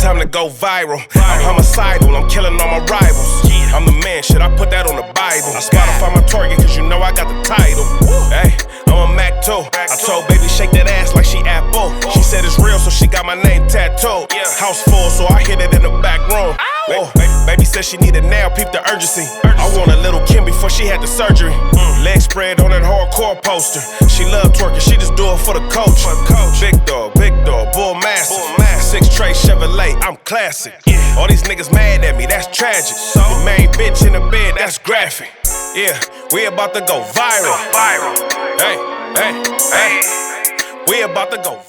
time to go viral. I'm homicidal, I'm killing all my rivals. I'm the man, shit, I put that on the Bible. I Spotify my target, cause you know I got the title. Hey, I'm a Mac too. I told baby shake that ass like she Apple. She said it's real, so she got my name tattooed. House full, so I hit it in the back room. Oh, baby said she needed now, peep the urgency. I want a little Kim before she had the surgery. Leg spread on that hardcore poster. She love twerking, she just do it for the coach. Big dog, bull massive. 6 tray Chevrolet, I'm classic. All these niggas mad at me, that's tragic. The main bitch in the bed, that's graphic. Yeah, we about to go viral. Hey, we about to go viral.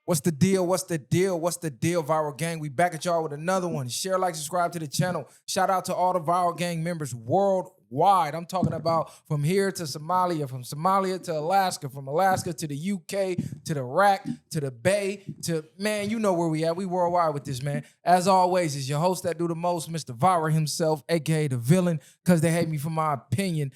What's the deal? What's the deal? What's the deal, Viral Gang? We back at y'all with another one. Share, like, subscribe to the channel. Shout out to all the Viral Gang members worldwide. I'm talking about from here to Somalia, from Somalia to Alaska, from Alaska to the UK, to the Rack, to the Bay, to, man, you know where we at. We worldwide with this, man. As always, it's your host that do the most, Mr. Viral himself, a.k.a. the villain, because they hate me for my opinion.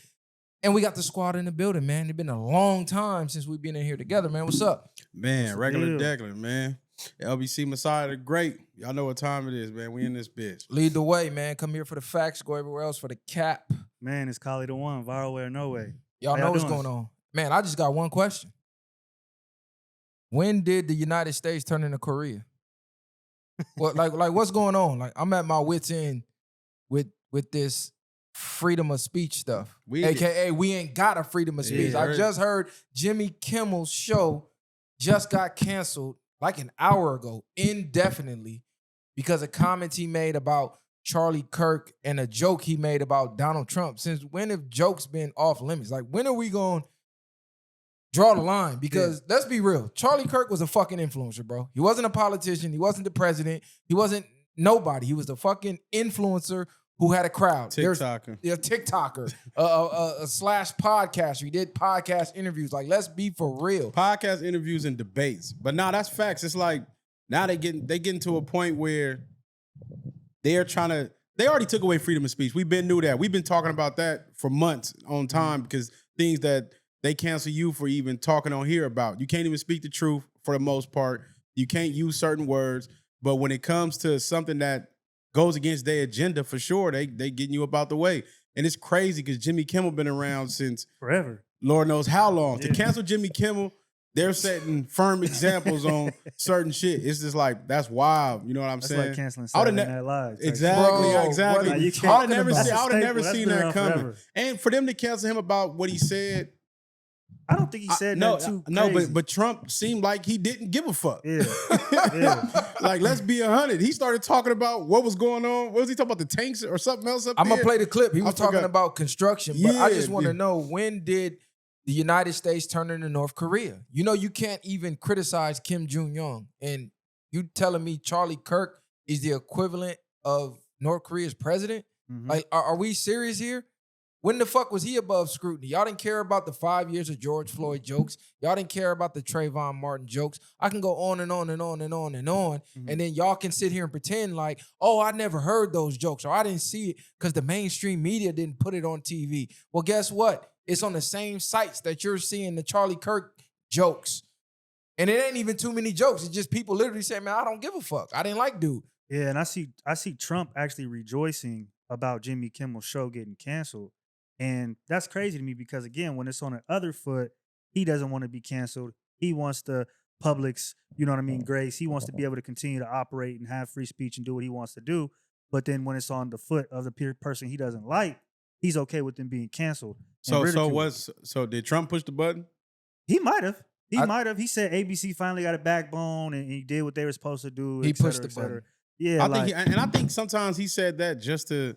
And we got the squad in the building, man. It's been a long time since we've been in here together, man. What's up? Man, regular degular, man. LBC Messiah the Great. Y'all know what time it is, man. We in this bitch. Lead the way, man. Come here for the facts. Go everywhere else for the cap. Man, it's Kali the One. Viral way or no way. Y'all know what's going on. Man, I just got one question. When did the United States turn into Korea? What, like what's going on? Like, I'm at my wit's end with this freedom of speech stuff. AKA, we ain't got a freedom of speech. I just heard Jimmy Kimmel's show just got canceled like an hour ago, indefinitely, because of comments he made about Charlie Kirk and a joke he made about Donald Trump. Since when have jokes been off limits? Like, when are we going to draw the line? Because let's be real, Charlie Kirk was a fucking influencer, bro. He wasn't a politician. He wasn't the president. He wasn't nobody. He was the fucking influencer who had a crowd. TikToker. A TikToker, a slash podcaster. He did podcast interviews. Like, let's be for real. Podcast interviews and debates. But nah, that's facts. It's like, now they getting to a point where they already took away freedom of speech. We've been knew that. We've been talking about that for months on time, because things that they cancel you for even talking on here about. You can't even speak the truth for the most part. You can't use certain words. But when it comes to something that goes against their agenda, for sure, they getting you about the way. And it's crazy because Jimmy Kimmel been around since forever. Lord knows how long. To cancel Jimmy Kimmel, they're setting firm examples on certain shit. It's just like, that's wild. You know what I'm saying? That's like canceling Saturday Night Live. Exactly, Bro, exactly. what are you I would have talking never about? seen that coming. Forever. And for them to cancel him about what he said, I don't think he said that too crazy. No, but Trump seemed like he didn't give a fuck. Yeah. Like, let's be 100. He started talking about what was going on. What was he talking about, the tanks or something else up I'm there? going to play the clip. He was talking about construction, but I just want to know, when did the United States turn into North Korea? You know, you can't even criticize Kim Jong-un, and you telling me Charlie Kirk is the equivalent of North Korea's president? Mm-hmm. Like, are we serious here? When the fuck was he above scrutiny? Y'all didn't care about the 5 years of George Floyd jokes. Y'all didn't care about the Trayvon Martin jokes. I can go on and on and on and on and on. Mm-hmm. And then y'all can sit here and pretend like, oh, I never heard those jokes, or I didn't see it because the mainstream media didn't put it on TV. Well, guess what? It's on the same sites that you're seeing the Charlie Kirk jokes. And it ain't even too many jokes. It's just people literally saying, man, I don't give a fuck. I didn't like dude. Yeah, and I see Trump actually rejoicing about Jimmy Kimmel's show getting canceled. And that's crazy to me because, again, when it's on the other foot, he doesn't want to be canceled. He wants the public's, you know what I mean, grace. He wants to be able to continue to operate and have free speech and do what he wants to do. But then when it's on the foot of the person he doesn't like, he's okay with them being canceled. So did Trump push the button? He might have. He said ABC finally got a backbone and he did what they were supposed to do. He pushed the button. Yeah, I think sometimes he said that just to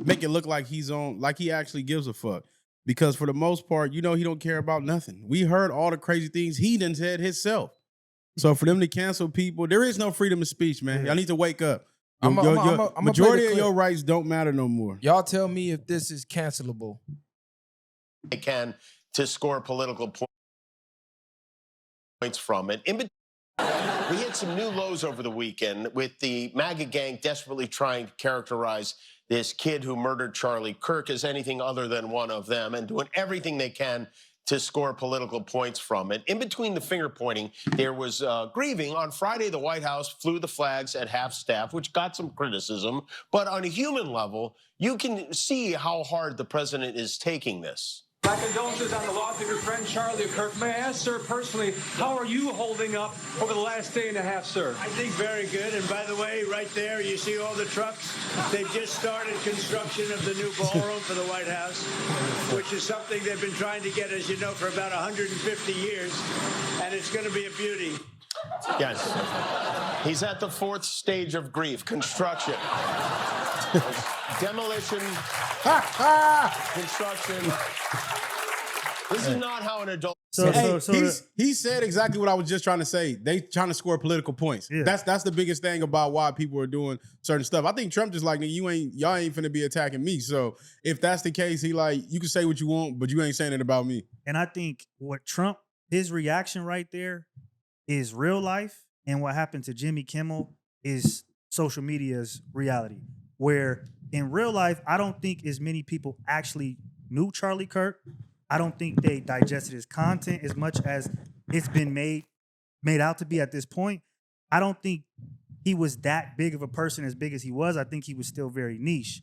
make it look like he actually gives a fuck. Because for the most part, you know, he don't care about nothing. We heard all the crazy things he done said himself. So for them to cancel people, there is no freedom of speech, man. Y'all need to wake up. Majority of your rights don't matter no more. Y'all tell me if this is cancelable. They can to score political points from it. We hit some new lows over the weekend with the MAGA gang desperately trying to characterize this kid who murdered Charlie Kirk as anything other than one of them and doing everything they can to score political points from it. In between the finger pointing, there was grieving. On Friday, the White House flew the flags at half-staff, which got some criticism. But on a human level, you can see how hard the president is taking this. My condolences on the loss of your friend Charlie Kirk. May I ask, sir, personally, how are you holding up over the last day and a half, sir? I think very good. And by the way, right there, you see all the trucks? They've just started construction of the new ballroom for the White House, which is something they've been trying to get, as you know, for about 150 years. And it's going to be a beauty. Yes. He's at the 4th stage of grief, construction. Demolition, construction. This is not how an adult. He said exactly what I was just trying to say. They trying to score political points. Yeah. That's the biggest thing about why people are doing certain stuff. I think Trump just like, y'all ain't finna be attacking me. So if that's the case, he like, you can say what you want, but you ain't saying it about me. And I think what Trump, his reaction right there is real life, and what happened to Jimmy Kimmel is social media's reality. Where in real life, I don't think as many people actually knew Charlie Kirk. I don't think they digested his content as much as it's been made out to be at this point. I don't think he was that big of a person, as big as he was. I think he was still very niche,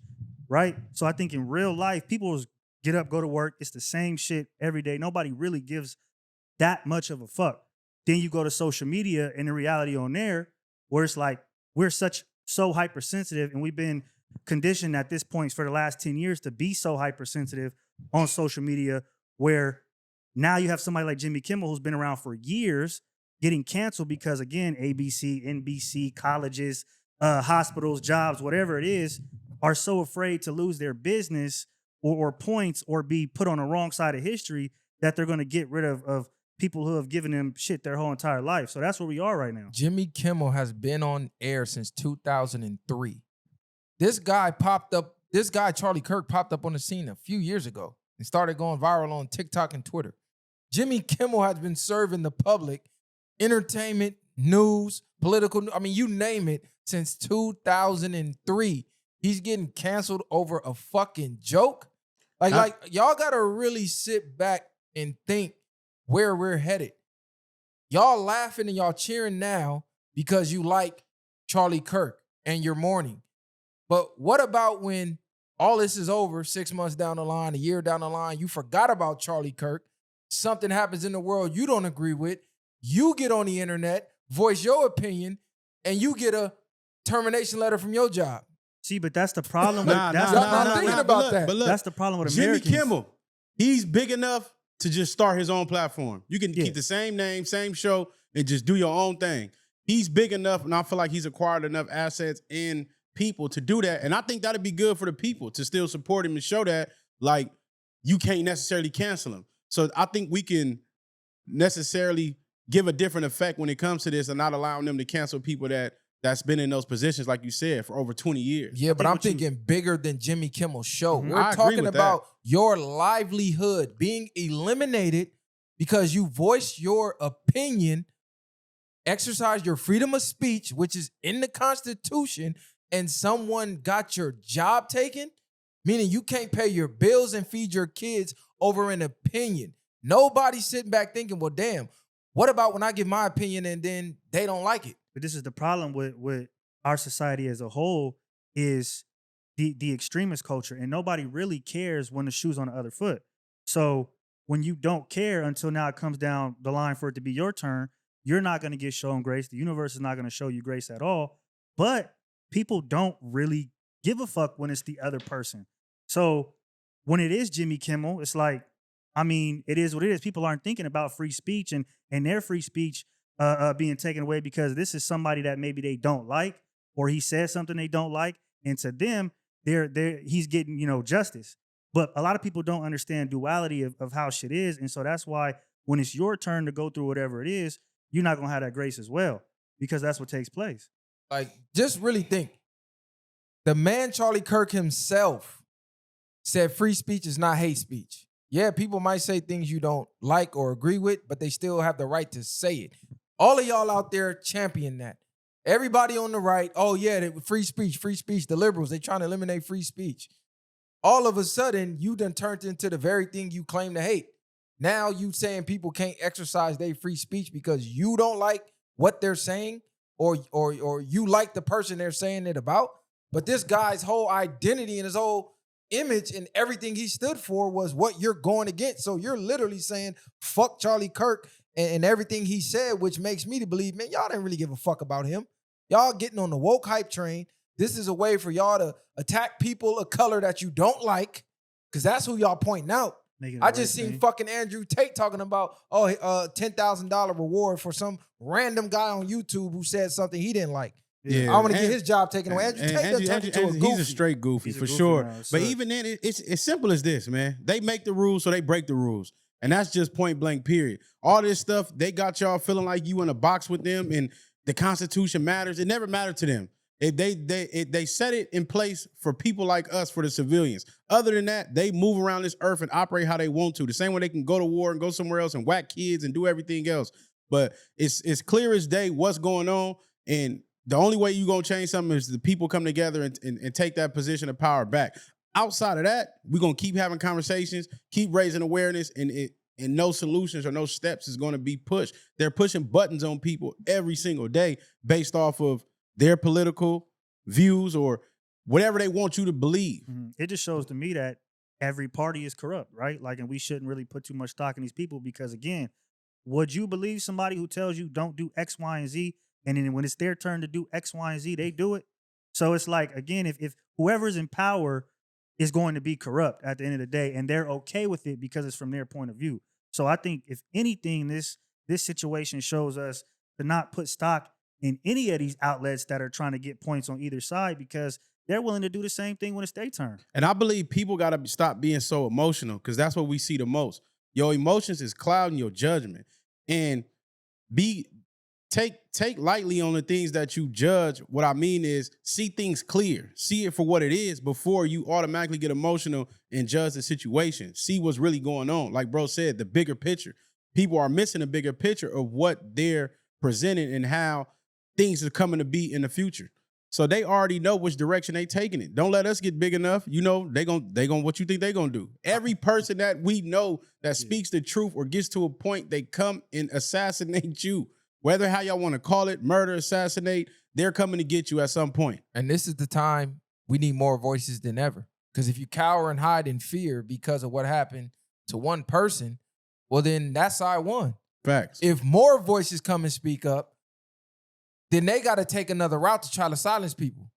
right? So I think in real life, people get up, go to work. It's the same shit every day. Nobody really gives that much of a fuck. Then you go to social media and the reality on there where it's like we're so hypersensitive, and we've been conditioned at this point for the last 10 years to be so hypersensitive on social media, where now you have somebody like Jimmy Kimmel who's been around for years getting canceled because, again, ABC, NBC, colleges, hospitals, jobs, whatever it is, are so afraid to lose their business or points or be put on the wrong side of history that they're going to get rid of people who have given them shit their whole entire life. So that's where we are right now. Jimmy Kimmel has been on air since 2003. This guy, Charlie Kirk, popped up on the scene a few years ago and started going viral on TikTok and Twitter. Jimmy Kimmel has been serving the public entertainment, news, political, you name it, since 2003. He's getting canceled over a fucking joke. Like y'all gotta really sit back and think where we're headed. Y'all laughing and y'all cheering now because you like Charlie Kirk and you're mourning. But what about when all this is over, 6 months down the line, a year down the line, you forgot about Charlie Kirk, something happens in the world you don't agree with, you get on the internet, voice your opinion, and you get a termination letter from your job. See, but that's the problem. That's the problem with Jimmy Americans. Kimmel, he's big enough to just start his own platform. You can keep the same name, same show, and just do your own thing. He's big enough, and I feel like he's acquired enough assets and people to do that. And I think that'd be good for the people to still support him and show that, like, you can't necessarily cancel him. So I think we can necessarily give a different effect when it comes to this and not allowing them to cancel people that's been in those positions, like you said, for over 20 years. Yeah, but I'm thinking bigger than Jimmy Kimmel's show. Mm-hmm. We're talking about your livelihood being eliminated because you voiced your opinion, exercised your freedom of speech, which is in the Constitution, and someone got your job taken, meaning you can't pay your bills and feed your kids over an opinion. Nobody's sitting back thinking, well, damn, what about when I give my opinion and then they don't like it? But this is the problem with our society as a whole is the extremist culture, and nobody really cares when the shoe's on the other foot. So when you don't care until now it comes down the line for it to be your turn, you're not going to get shown grace. The universe is not going to show you grace at all. But people don't really give a fuck when it's the other person. So when it is Jimmy Kimmel, it's like, it is what it is. People aren't thinking about free speech and their free speech being taken away because this is somebody that maybe they don't like, or he says something they don't like, and to them, he's getting, justice. But a lot of people don't understand duality of how shit is, and so that's why when it's your turn to go through whatever it is, you're not gonna have that grace as well, because that's what takes place. Like, just really think. The man Charlie Kirk himself said free speech is not hate speech. Yeah, people might say things you don't like or agree with, but they still have the right to say it. All of y'all out there champion that. Everybody on the right, oh yeah, free speech, the liberals, they trying to eliminate free speech. All of a sudden, you done turned into the very thing you claim to hate. Now you saying people can't exercise their free speech because you don't like what they're saying or you like the person they're saying it about. But this guy's whole identity and his whole image and everything he stood for was what you're going against. So you're literally saying, fuck Charlie Kirk and everything he said, which makes me to believe, man, y'all didn't really give a fuck about him. Y'all getting on the woke hype train. This is a way for y'all to attack people of color that you don't like, because that's who y'all pointing out. I just seen fucking Andrew Tate talking about, $10,000 reward for some random guy on YouTube who said something he didn't like. Yeah, I want to get his job taken away. Andrew Tate turned into a goofy. He's a straight goofy for sure. But even then, it's as simple as this, man. They make the rules, so they break the rules. And that's just point blank, period. All this stuff, they got y'all feeling like you in a box with them and the Constitution matters. It never mattered to them. They set it in place for people like us, for the civilians. Other than that, they move around this earth and operate how they want to. The same way they can go to war and go somewhere else and whack kids and do everything else. But it's clear as day what's going on. And the only way you're going to change something is the people come together and take that position of power back. Outside of that, we're going to keep having conversations, keep raising awareness, and no solutions or no steps is going to be pushed. They're pushing buttons on people every single day based off of their political views or whatever they want you to believe. Mm-hmm. It just shows to me that every party is corrupt, right? Like, and we shouldn't really put too much stock in these people because, again, would you believe somebody who tells you don't do X, Y, and Z, and then when it's their turn to do X, Y, and Z, they do it? So it's like, again, if whoever's in power is going to be corrupt at the end of the day, and they're okay with it because it's from their point of view. So I think, if anything, this situation shows us to not put stock in any of these outlets that are trying to get points on either side, because they're willing to do the same thing when it's their turn. And I believe people got to stop being so emotional, because that's what we see the most. Your emotions is clouding your judgment. And take lightly on the things that you judge. What I mean is, see things clear. See it for what it is before you automatically get emotional and judge the situation. See what's really going on. Like bro said, the bigger picture. People are missing a bigger picture of what they're presenting and how things are coming to be in the future. So they already know which direction they taking it. Don't let us get big enough. You know, they gon' what you think they gonna do. Every person that we know that speaks the truth or gets to a point, they come and assassinate you. Whether how y'all want to call it, murder, assassinate, they're coming to get you at some point. And this is the time we need more voices than ever. Because if you cower and hide in fear because of what happened to one person, well, then that side won. Facts. If more voices come and speak up, then they got to take another route to try to silence people.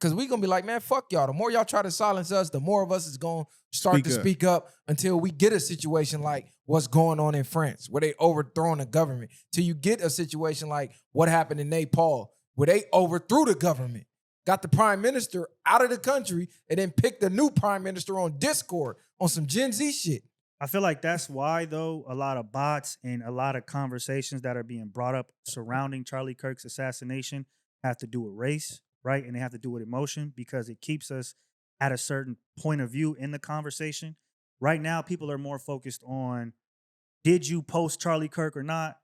Because we're going to be like, man, fuck y'all. The more y'all try to silence us, the more of us is going to start to speak up until we get a situation like what's going on in France, where they overthrown the government, till you get a situation like what happened in Nepal, where they overthrew the government, got the prime minister out of the country, and then picked a new prime minister on Discord on some Gen Z shit. I feel like that's why, though, a lot of bots and a lot of conversations that are being brought up surrounding Charlie Kirk's assassination have to do with race, right? And they have to do with emotion, because it keeps us at a certain point of view in the conversation. Right now, people are more focused on, did you post Charlie Kirk or not?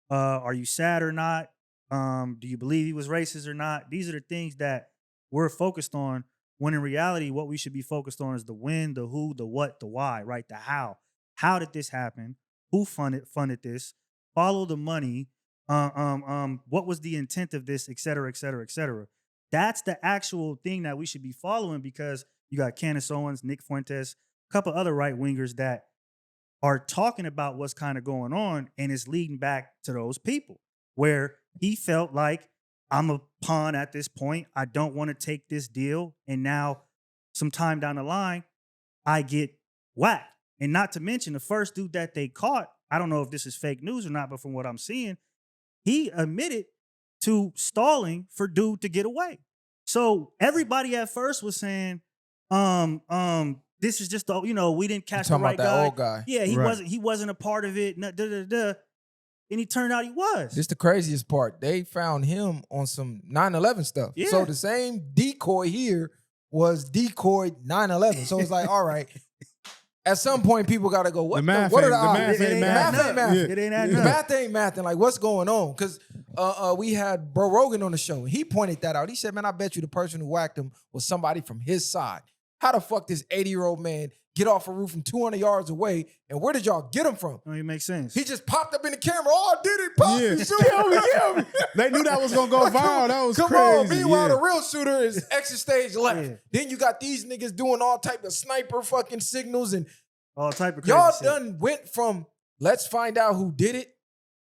Are you sad or not? Do you believe he was racist or not? These are the things that we're focused on, when in reality, what we should be focused on is the when, the who, the what, the why, right? The how. How did this happen? Who funded this? Follow the money. What was the intent of this, et cetera, et cetera, et cetera. That's the actual thing that we should be following, because you got Candace Owens, Nick Fuentes, a couple other right-wingers that are talking about what's kind of going on, and it's leading back to those people where he felt like, I'm a pawn at this point. I don't want to take this deal. And now, sometime down the line, I get whacked. And not to mention, the first dude that they caught, I don't know if this is fake news or not, but from what I'm seeing, he admitted to stalling for dude to get away. So everybody at first was saying, this is just, we didn't catch the right guy. Old guy. Yeah, he wasn't a part of it. And he turned out he was. This is the craziest part. They found him on some 9/11 stuff. Yeah. So the same decoy here was decoyed 9/11. So it's like, all right. At some point, people got to go, what are the odds? It ain't mathing. It ain't adding up. Math ain't mathing. Like, what's going on? Because we had Bro Rogan on the show, and he pointed that out. He said, man, I bet you the person who whacked him was somebody from his side. How the fuck this 80-year-old man get off a roof from 200 yards away, and where did y'all get him from? Don't even make sense. He just popped up in the camera. Oh, I did it. Pop Yeah. me, shoot me. They knew that was gonna go viral. That was Come crazy. on. Meanwhile, yeah. the real shooter is exit stage left. Yeah. Then you got these niggas doing all type of sniper fucking signals, and All type of crazy y'all shit. done went from let's find out who did it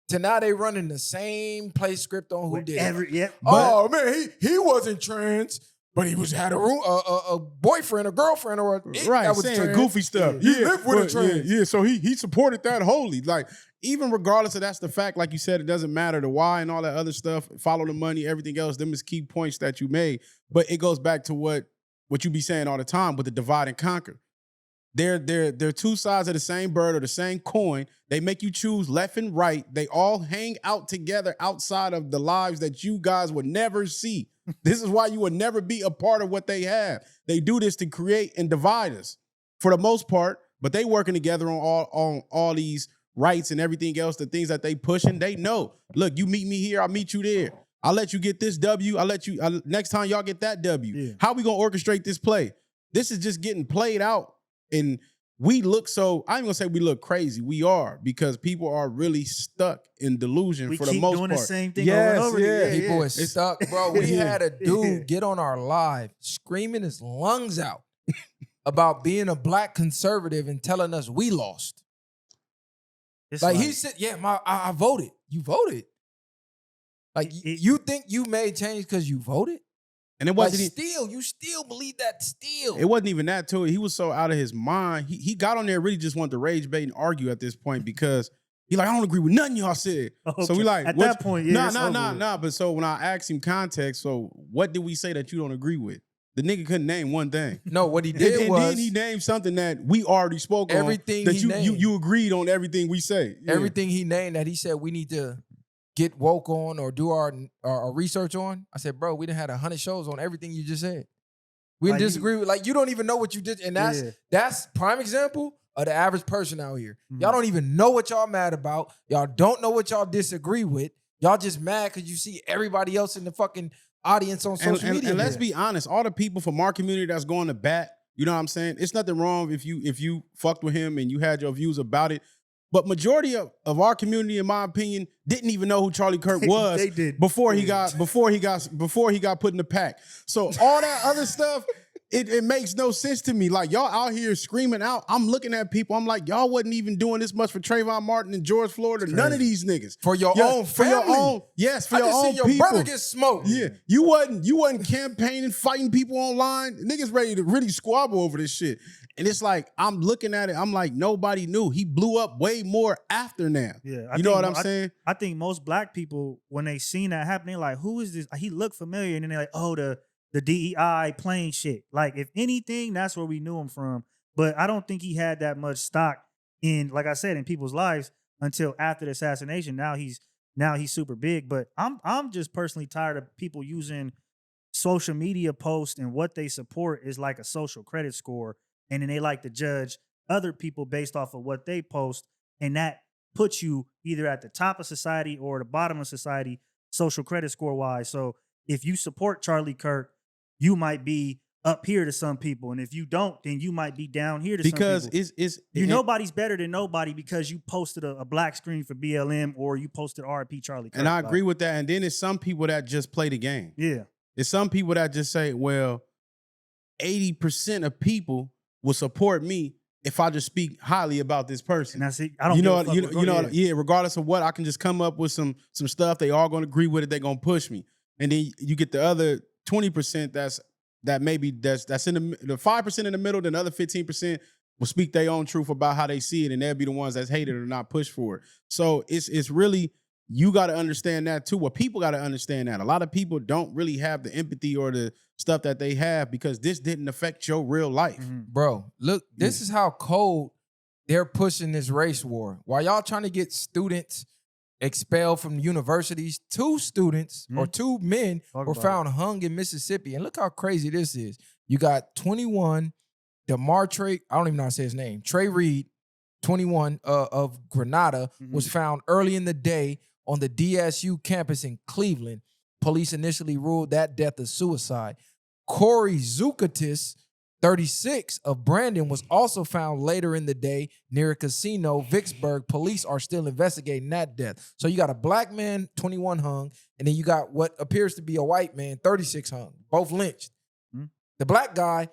to now they running the same play script on who did it. Yep. Oh man, he wasn't trans, but he had a boyfriend, a girlfriend, or Right, that was saying trans. goofy stuff. He lived with a but, trans. Yeah, so he supported that wholly. Like, even regardless of that's the fact, like you said, it doesn't matter the why and all that other stuff. Follow the money, everything else. Them is key points that you made. But it goes back to what you be saying all the time with the divide and conquer. They're two sides of the same bird or the same coin. They make you choose left and right. They all hang out together outside of the lives that you guys would never see. This is why you would never be a part of what they have. They do this to create and divide us for the most part, but they working together on all these rights and everything else, the things that they pushing. They know, look, you meet me here, I'll meet you there. I'll let you get this W. Next time y'all get that W. Yeah. How we gonna orchestrate this play? This is just getting played out. And we look so, I ain't gonna say we look crazy. We are, because people are really stuck in delusion We for the keep most doing part. the same thing Yes, over and over yeah. again. People is stuck, bro. We Yeah. had a dude get on our live screaming his lungs out about being a black conservative and telling us we lost. It's Like he said, yeah, I voted. You voted. Like you think you made change because you voted? And it Like wasn't you still believe that still. It wasn't even that too. He was so out of his mind. He got on there, really just wanted to rage bait and argue at this point, because he like, I don't agree with nothing y'all said. Okay. So we like, At what- that point, yeah, it's over with. nah. But so when I asked him context, so what did we say that you don't agree with? The nigga couldn't name one thing. No, what he And, did and was then he named something that we already spoke Everything on. That he you named. agreed on everything we say. Yeah. everything he named that he said we need to get woke on or do our research on. I said, bro, we done had 100 shows on everything you just said. We Like, disagree with, like, you don't even know what you did. And that's prime example of the average person out here. Y'all don't even know what y'all mad about. Y'all don't know what y'all disagree with. Y'all just mad because you see everybody else in the fucking audience on social media. And let's be honest, all the people from our community that's going to bat, you know what I'm saying? It's nothing wrong if you fucked with him and you had your views about it. But majority of our community, in my opinion, didn't even know who Charlie Kirk was They did. before he got put in the pack. So all that other stuff, it makes no sense to me. Like, y'all out here screaming out. I'm looking at people. I'm like, y'all wasn't even doing this much for Trayvon Martin and George Floyd or none of these niggas. For your own for your family. own, yes, for I your just own seen your people. brother get smoked. Yeah, you wasn't campaigning, fighting people online. Niggas ready to really squabble over this shit. And it's like, I'm looking at it, I'm like, nobody knew. He blew up way more after now. Yeah, You know what I'm saying? I think most black people, when they seen that happen, they're like, who is this? He looked familiar. And then they're like, oh, the DEI playing shit. Like, if anything, that's where we knew him from. But I don't think he had that much stock in, like I said, in people's lives until after the assassination. Now he's super big. But I'm just personally tired of people using social media posts and what they support is like a social credit score. And then they like to judge other people based off of what they post. And that puts you either at the top of society or the bottom of society, social credit score wise. So if you support Charlie Kirk, you might be up here to some people. And if you don't, then you might be down here to some people. Because Nobody's better than nobody because you posted a black screen for BLM or you posted RP Charlie Kirk. and I agree with that. And then it's some people that just play the game. Yeah. It's some people that just say, well, 80% of people will support me if I just speak highly about this person. And that's it. I don't know. Regardless of what, I can just come up with some stuff. They all gonna agree with it. They're gonna push me. And then you get the other 20% that's in the 5% in the middle, then the other 15% will speak their own truth about how they see it, and they'll be the ones that's hated or not pushed for it. So it's really, you got to understand that too. Well, people got to understand that. A lot of people don't really have the empathy or the stuff that they have because this didn't affect your real life. Bro, look, this is how cold they're pushing this race war. While y'all trying to get students expelled from universities, 2 students or 2 men were found hung in Mississippi. And look how crazy this is. You got 21, DeMartre, I don't even know how to say his name, Trey Reed, 21 of Grenada, was found early in the day on the DSU campus in Cleveland. Police initially ruled that death a suicide. Corey Zukatis, 36 of Brandon was also found later in the day near a casino, Vicksburg. Police are still investigating that death. So you got a black man, 21 hung, and then you got what appears to be a white man, 36 hung, both lynched. Mm-hmm. The black guy,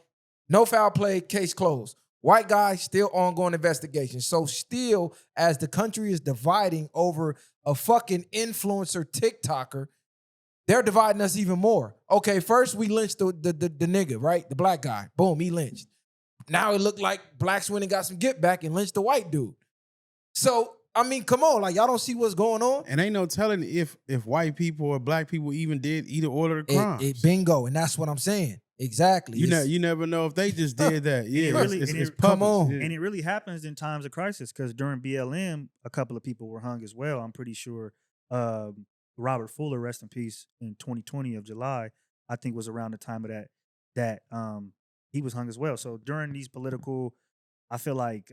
no foul play, case closed. White guy, still ongoing investigation. So still, as the country is dividing over a fucking influencer TikToker, they're dividing us even more. Okay, first we lynched the nigga, right? The black guy. Boom, he lynched. Now it looked like blacks went and got some get back and lynched the white dude. So, I mean, come on. Like, y'all don't see what's going on? And ain't no telling if white people or black people even did either order of the crimes. Bingo, and that's what I'm saying. Exactly. You never know if they just did that. Yeah, it's come on. Yeah. And it really happens in times of crisis because during BLM, a couple of people were hung as well. I'm pretty sure Robert Fuller, rest in peace, in 2020 of July, I think was around the time of that he was hung as well. So during these political, I feel like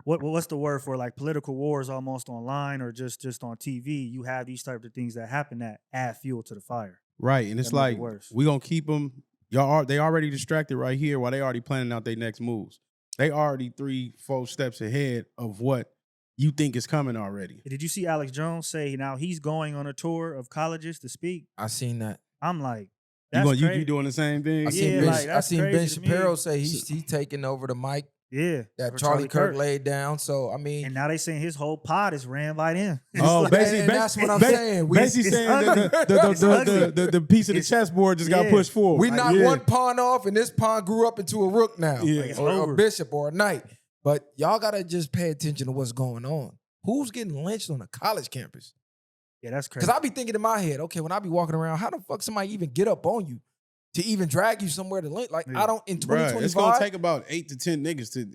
what's the word for like political wars almost online or just on TV, you have these types of things that happen that add fuel to the fire. Right, and it's like we gonna keep them. They already distracted right here while they already planning out their next moves. They already 3-4 steps ahead of what you think is coming already. Did you see Alex Jones say now he's going on a tour of colleges to speak? I seen that. I'm like, you doing the same thing? I seen Ben Shapiro say he's taking over the mic. Yeah, that Charlie Kirk laid down. So I mean, and now they saying his whole pod is ran by them. Oh, basically, that's what I'm saying. Basically saying the piece of the chessboard just got pushed forward. We knocked one pawn off, and this pawn grew up into a rook now, or a bishop or a knight. But y'all gotta just pay attention to what's going on. Who's getting lynched on a college campus? Yeah, that's crazy. Because I be thinking in my head, okay, when I be walking around, how the fuck somebody even get up on you to even drag you somewhere to lynch? Like, I don't, in 2025. It's going to take about 8 to 10 niggas to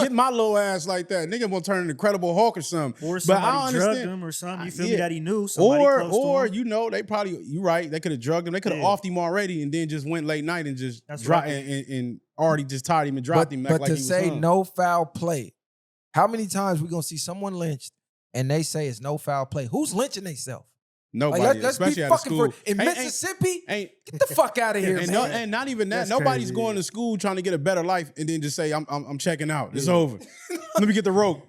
get my little ass like that. Nigga won't turn an Incredible Hulk or something. Or somebody drugged him or something. You feel me? That he knew. Or you know, they probably, you right, they could have drugged him. They could have offed him already and then just went late night and just dropped and already just tied him and dropped him. But like to say no foul play, how many times we going to see someone lynched and they say it's no foul play? Who's lynching themselves? Nobody, like, let's especially be at fucking school. In Mississippi, get the fuck out of here, man. And not even that. That's Nobody's crazy. going to school trying to get a better life and then just say, I'm checking out. It's over. Let me get the rope.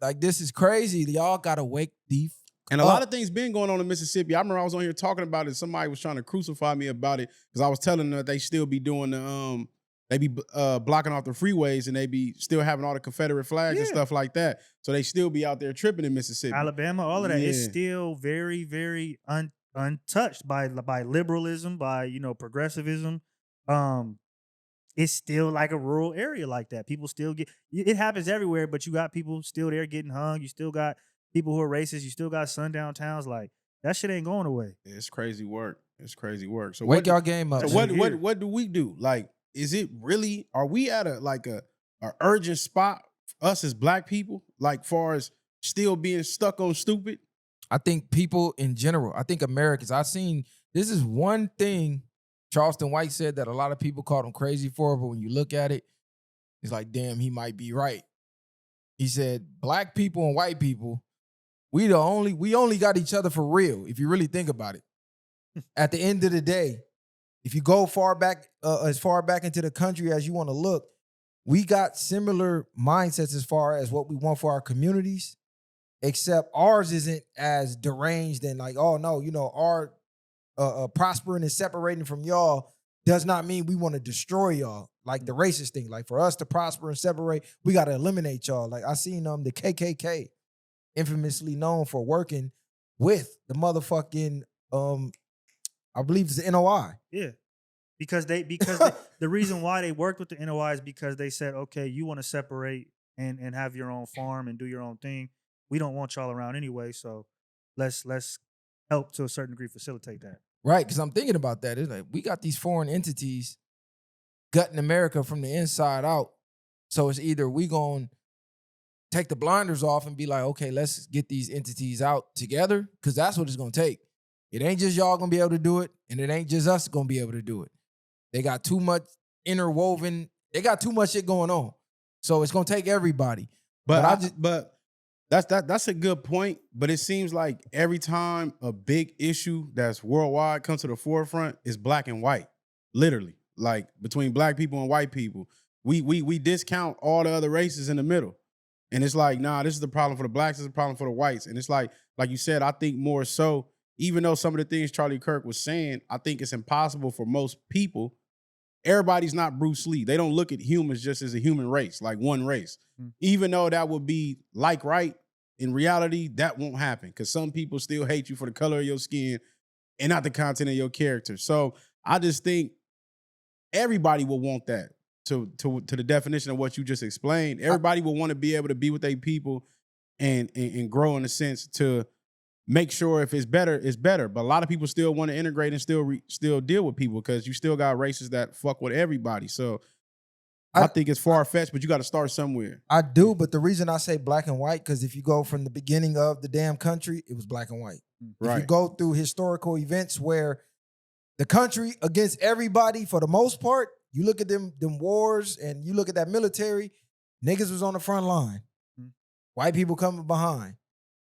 Like, this is crazy. Y'all gotta wake the And a lot of things been going on in Mississippi. I remember I was on here talking about it. Somebody was trying to crucify me about it because I was telling them that they still be doing the they be blocking off the freeways and they be still having all the Confederate flags and stuff like that. So they still be out there tripping in Mississippi. Alabama, all of that is still very, very untouched by liberalism, by progressivism. It's still like a rural area like that. People still get it happens everywhere, but you got people still there getting hung. You still got people who are racist. You still got sundown towns. Like that shit ain't going away. It's crazy work. It's crazy work. So wake y'all game up. So what do we do? Like, is it really? Are we at a urgent spot? Us as black people, like far as still being stuck on stupid? I think people in general, I think Americans, this is one thing Charleston White said that a lot of people called him crazy for, but when you look at it, it's like, damn, he might be right. He said, black people and white people, we only got each other for real, if you really think about it. At the end of the day, if you go as far back into the country as you want to look, we got similar mindsets as far as what we want for our communities, except ours isn't as deranged and like, oh no, our prospering and separating from y'all does not mean we want to destroy y'all. Like the racist thing, like for us to prosper and separate, we got to eliminate y'all. Like I seen the KKK, infamously known for working with the motherfucking, I believe it's the NOI. Yeah. Because the reason why they worked with the NOI is because they said, okay, you want to separate and have your own farm and do your own thing. We don't want y'all around anyway, so let's help to a certain degree facilitate that. Right, because I'm thinking about that. It's like we got these foreign entities gutting America from the inside out. So it's either we gonna take the blinders off and be like, okay, let's get these entities out together, because that's what it's gonna take. It ain't just y'all gonna be able to do it, and it ain't just us gonna be able to do it. They got too much interwoven. They got too much shit going on. So it's gonna take everybody. But that's a good point. But it seems like every time a big issue that's worldwide comes to the forefront is black and white. Literally. like between black people and white people. We discount all the other races in the middle. And it's like, nah, this is the problem for the blacks, this is the problem for the whites. And it's like you said, I think more so, even though some of the things Charlie Kirk was saying, I think it's impossible for most people. Everybody's not Bruce Lee. They don't look at humans just as a human race, like one race. Even though that would be like right, in reality, that won't happen because some people still hate you for the color of your skin and not the content of your character. So I just think everybody will want that to the definition of what you just explained. Everybody will want to be able to be with their people and grow in a sense to make sure if it's better, it's better. But a lot of people still want to integrate and still deal with people because you still got races that fuck with everybody. So I think it's far-fetched, but you got to start somewhere. I do, but the reason I say black and white, because if you go from the beginning of the damn country, it was black and white. Right. If you go through historical events where the country against everybody, for the most part, you look at them wars and you look at that military, niggas was on the front line. White people coming behind.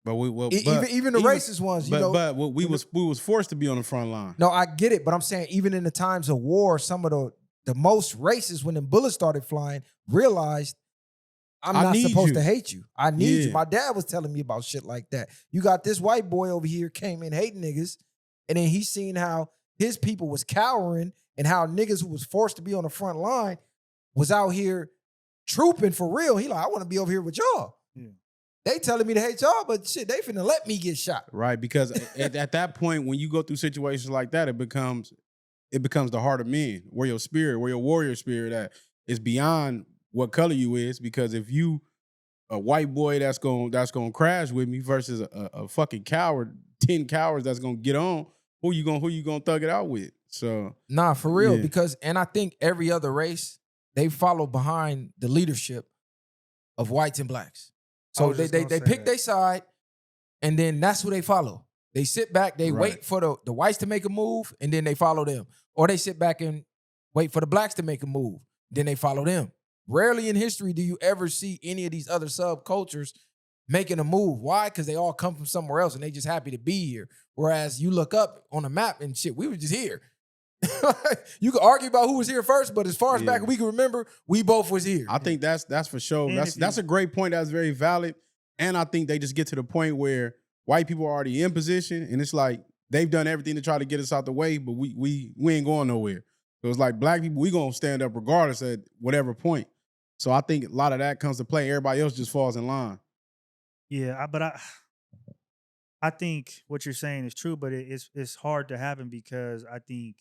But even the racist ones, But we was forced to be on the front line. No, I get it, but I'm saying even in the times of war, some of the most racist, when the bullets started flying, realized I'm not supposed to hate you. I need you. My dad was telling me about shit like that. You got this white boy over here came in hating niggas, and then he seen how his people was cowering and how niggas who was forced to be on the front line was out here trooping for real. He like, I want to be over here with y'all. They telling me to hate y'all, but shit, they finna let me get shot. Right, because at that point, when you go through situations like that, it becomes the heart of men, where your warrior spirit at is beyond what color you is. Because if you a white boy that's gonna crash with me versus a fucking coward, 10 cowards that's gonna get on, who you gonna thug it out with? So nah, for real, because I think every other race, they follow behind the leadership of whites and blacks. So they pick their side, and then that's who they follow. They sit back, they wait for the whites to make a move, and then they follow them. Or they sit back and wait for the blacks to make a move, then they follow them. Rarely in history do you ever see any of these other subcultures making a move. Why? Because they all come from somewhere else, and they just happy to be here. Whereas you look up on a map and shit, we were just here. You can argue about who was here first, but as far as back we can remember, we both was here. I think that's for sure. That's a great point. That's very valid. And I think they just get to the point where white people are already in position, and it's like they've done everything to try to get us out the way, but we ain't going nowhere. So it's like black people, we gonna stand up regardless at whatever point. So I think a lot of that comes to play. Everybody else just falls in line. Yeah, but I think what you're saying is true, but it's hard to happen because I think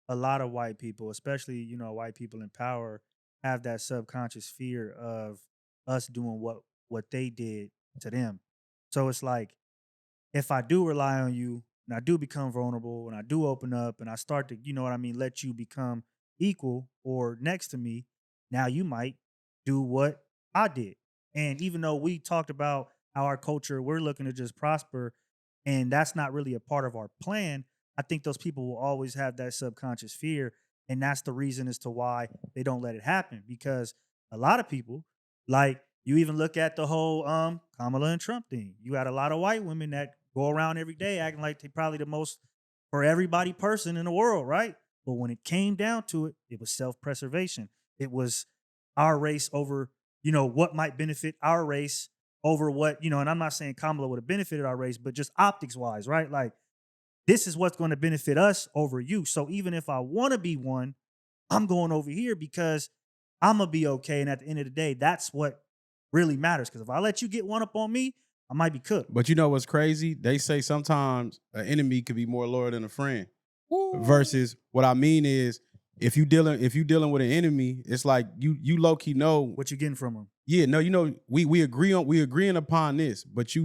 a lot of white people, especially, white people in power, have that subconscious fear of us doing what they did to them. So it's like, if I do rely on you and I do become vulnerable and I do open up and I start to, let you become equal or next to me, now you might do what I did. And even though we talked about how our culture, we're looking to just prosper, and that's not really a part of our plan, I think those people will always have that subconscious fear. And that's the reason as to why they don't let it happen. Because a lot of people, like you even look at the whole Kamala and Trump thing. You got a lot of white women that go around every day acting like they're probably the most for everybody person in the world, right? But when it came down to it, it was self-preservation. It was our race over, what might benefit our race over what, and I'm not saying Kamala would have benefited our race, but just optics wise, right? Like, this is what's going to benefit us over you. So even if I want to be one, I'm going over here because I'm going to be okay. And at the end of the day, that's what really matters. Because if I let you get one up on me, I might be cooked. But you know what's crazy? They say sometimes an enemy could be more loyal than a friend. Woo. Versus what I mean is, if you dealing with an enemy, it's like you low key know what you're getting from them. Yeah, no, we agreeing upon this, but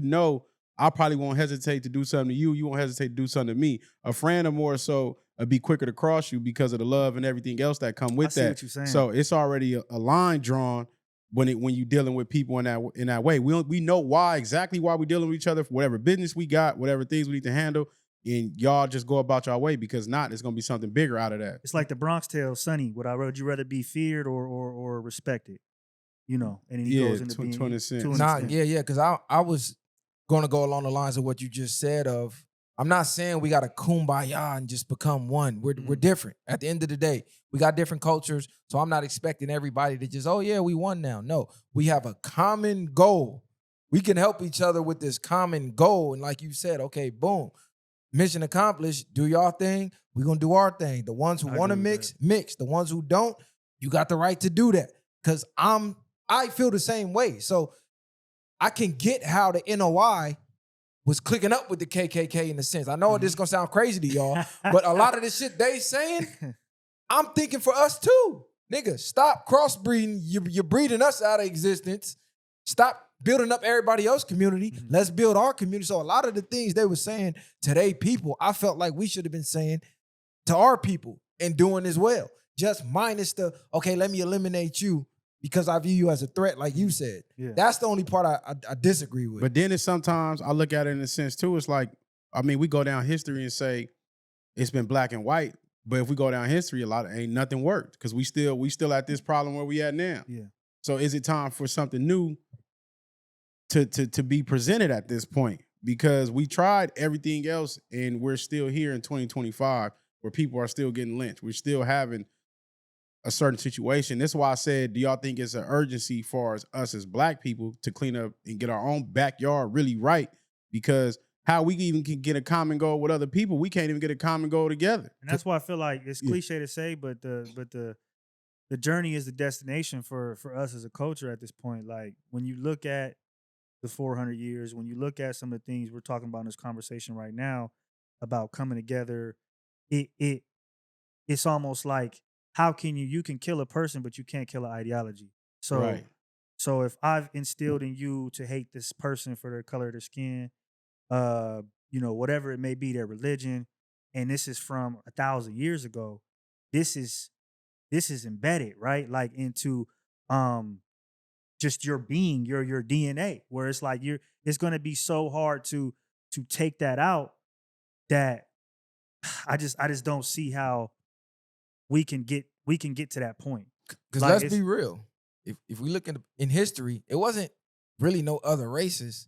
I probably won't hesitate to do something to you. You won't hesitate to do something to me. A friend or more so be quicker to cross you because of the love and everything else that come with I see that. What you're saying. So it's already a line drawn when you're dealing with people in that way. We know exactly why we're dealing with each other for whatever business we got, whatever things we need to handle, and y'all just go about your way because it's gonna be something bigger out of that. It's like the Bronx Tale, Sonny. Would you rather be feared or respected? And then he goes into being 20 cents. Nah, yeah, because I was going to go along the lines of what you just said of I'm not saying we got to kumbaya and just become one. We're different. At the end of the day, we got different cultures. So I'm not expecting everybody to just, oh yeah, we won now. No, we have a common goal. We can help each other with this common goal. And like you said, okay, boom, mission accomplished. Do y'all thing. We're going to do our thing. The ones who want to mix, mix. The ones who don't, you got the right to do that. Because I feel the same way. So I can get how the NOI was clicking up with the KKK in a sense. I know this is going to sound crazy to y'all, but a lot of the shit they saying, I'm thinking for us too. Nigga, stop crossbreeding. You're breeding us out of existence. Stop building up everybody else's community. Let's build our community. So a lot of the things they were saying to their people, I felt like we should have been saying to our people and doing as well. Just minus the, okay, let me eliminate you because I view you as a threat, like you said. Yeah. That's the only part I disagree with. But then it's sometimes, I look at it in a sense too, it's like, I mean, we go down history and say it's been black and white, but if we go down history, ain't nothing worked because we still at this problem where we at now. Yeah. So is it time for something new to be presented at this point? Because we tried everything else and we're still here in 2025 where people are still getting lynched. We're still having a certain situation. That's why I said, do y'all think it's an urgency for us as black people to clean up and get our own backyard really right? Because how we even can get a common goal with other people, we can't even get a common goal together. And that's why I feel like it's cliche to say, but the journey is the destination for us as a culture at this point. Like when you look at the 400 years, when you look at some of the things we're talking about in this conversation right now about coming together, it's almost like, how can you can kill a person, but you can't kill an ideology. So, so if I've instilled in you to hate this person for their color of their skin, whatever it may be, their religion, and this is from 1,000 years ago, this is embedded, right? Like into just your being, your DNA, where it's like it's gonna be so hard to take that out that I just don't see how we can get to that point. Because like, let's be real. If we look in history, it wasn't really no other races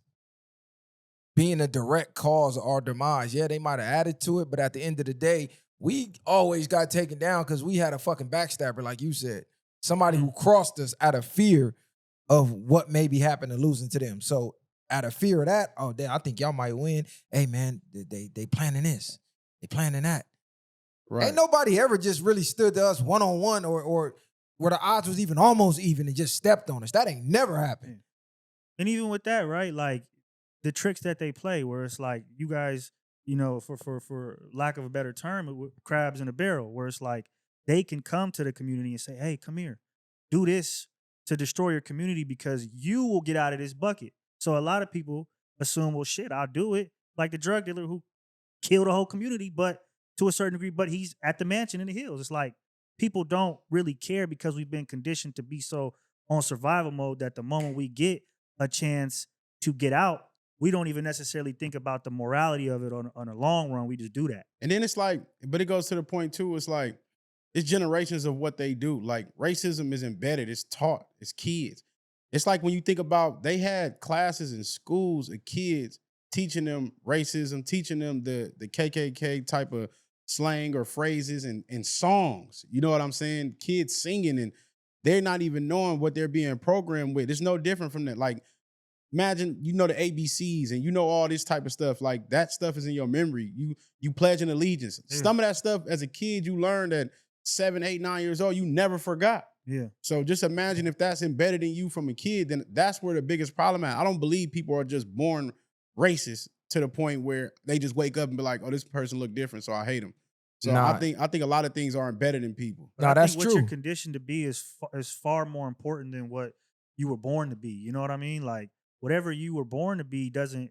being a direct cause of our demise. Yeah, they might have added to it, but at the end of the day, we always got taken down because we had a fucking backstabber, like you said. Somebody who crossed us out of fear of what maybe happened to losing to them. So out of fear of that, oh, damn, I think y'all might win. Hey, man, they planning this. They planning that. Right. Ain't nobody ever just really stood to us one-on-one or where the odds was even almost even and just stepped on us. That ain't never happened. And even with that, right, like the tricks that they play where it's like you guys, for lack of a better term, crabs in a barrel, where it's like they can come to the community and say, hey, come here, do this to destroy your community because you will get out of this bucket. So a lot of people assume, well, shit, I'll do it. Like the drug dealer who killed a whole community, but to a certain degree, but he's at the mansion in the hills. It's like people don't really care because we've been conditioned to be so on survival mode that the moment we get a chance to get out, we don't even necessarily think about the morality of it on a long run. We just do that. And then it's like, but it goes to the point too, it's like, it's generations of what they do. Like racism is embedded, it's taught, it's kids. It's like when you think about, they had classes in schools of kids teaching them racism, teaching them the KKK type of slang or phrases and songs. You know what I'm saying? Kids singing and they're not even knowing what they're being programmed with. It's no different from that. Like, imagine, the ABCs and all this type of stuff. Like, that stuff is in your memory. You pledge an allegiance. Yeah. Some of that stuff as a kid you learned at 7, 8, 9 years old, you never forgot. Yeah. So just imagine if that's embedded in you from a kid, then that's where the biggest problem at. I don't believe people are just born racist to the point where they just wake up and be like, oh, this person look different, so I hate him. So I think a lot of things are embedded in people. But that's true. What you're conditioned to be is far more important than what you were born to be. You know what I mean? Like whatever you were born to be doesn't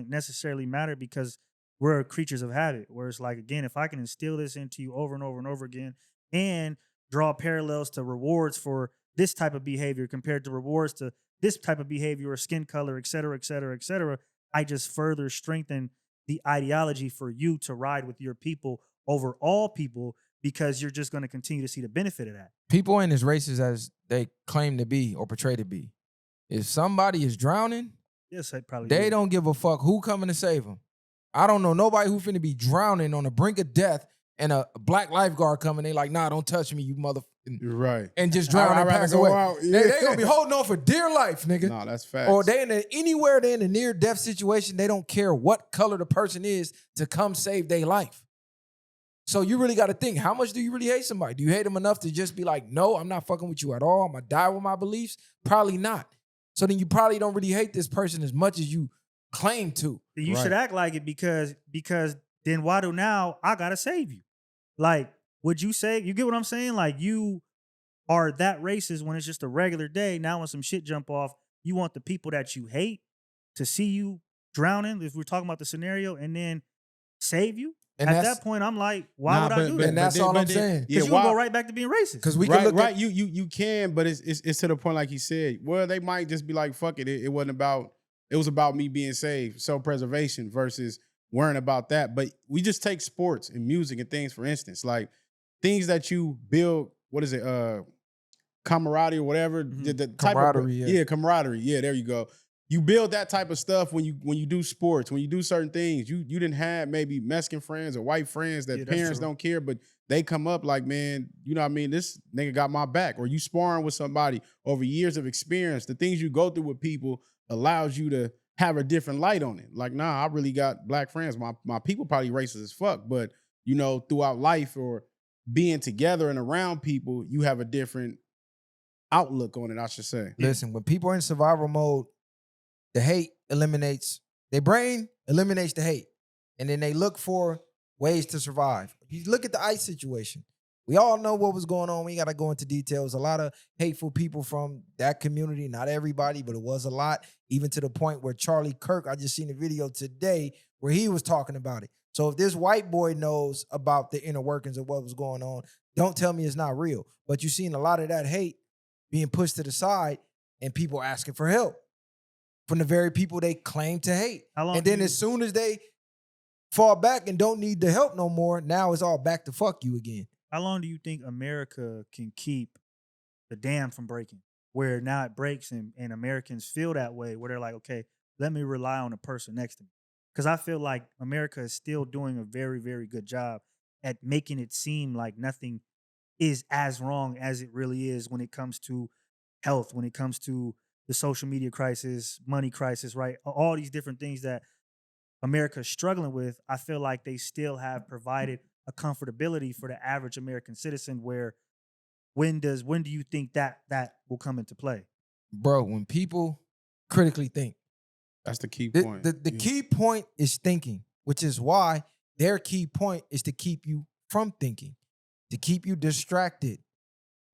necessarily matter because we're creatures of habit. Where it's like, again, if I can instill this into you over and over and over again and draw parallels to rewards for this type of behavior compared to rewards to this type of behavior or skin color, et cetera, et cetera, et cetera, I just further strengthen the ideology for you to ride with your people over all people because you're just going to continue to see the benefit of that. People ain't as racist as they claim to be or portray to be. If somebody is drowning, yes, I probably they don't give a fuck who coming to save them. I don't know nobody who finna be drowning on the brink of death and a black lifeguard coming. They like, nah, don't touch me, you motherfucker. Right. And just drown and pass away. Yeah. They gonna be holding on for dear life, nigga. No, that's facts. Or anywhere they in a near death situation, they don't care what color the person is to come save their life. So you really got to think, how much do you really hate somebody? Do you hate them enough to just be like, no, I'm not fucking with you at all. I'm gonna die with my beliefs? Probably not. So then you probably don't really hate this person as much as you claim to. You should act like it because then why do now I gotta save you? Like, would you say, you get what I'm saying? Like, you are that racist when it's just a regular day. Now when some shit jump off, you want the people that you hate to see you drowning, if we're talking about the scenario, and then save you? And at that point, I'm like, why would I do that? And that's all I'm saying. Because you gonna go right back to being racist. Because we can look at you can, but it's to the point like he said. Well, they might just be like, fuck it. It was about me being saved, self-preservation versus worrying about that. But we just take sports and music and things, for instance, like things that you build, what is it, camaraderie or whatever. Mm-hmm. The camaraderie, camaraderie. Yeah, there you go. You build that type of stuff when you do sports, when you do certain things. You didn't have maybe Mexican friends or white friends that parents don't care, but they come up like, man, you know what I mean? This nigga got my back. Or you sparring with somebody over years of experience. The things you go through with people allows you to have a different light on it. Like, nah, I really got black friends. My people probably racist as fuck, but you know, throughout life or being together and around people, you have a different outlook on it, I should say. Listen, when people are in survival mode, the hate eliminates, their brain eliminates the hate. And then they look for ways to survive. You look at the ICE situation. We all know what was going on. We got to go into details. A lot of hateful people from that community, not everybody, but it was a lot, even to the point where Charlie Kirk, I just seen a video today where he was talking about it. So if this white boy knows about the inner workings of what was going on, don't tell me it's not real. But you've seen a lot of that hate being pushed to the side and people asking for help from the very people they claim to hate. And then as soon as they fall back and don't need the help no more, now it's all back to fuck you again. How long do you think America can keep the dam from breaking? Where now it breaks and Americans feel that way, where they're like, okay, let me rely on the person next to me. Because I feel like America is still doing a very, very good job at making it seem like nothing is as wrong as it really is when it comes to health, when it comes to the social media crisis, money crisis, right? All these different things that America is struggling with, I feel like they still have provided a comfortability for the average American citizen where when do you think that will come into play? Bro, when people critically think. That's the key point. The key point is thinking, which is why their key point is to keep you from thinking, to keep you distracted.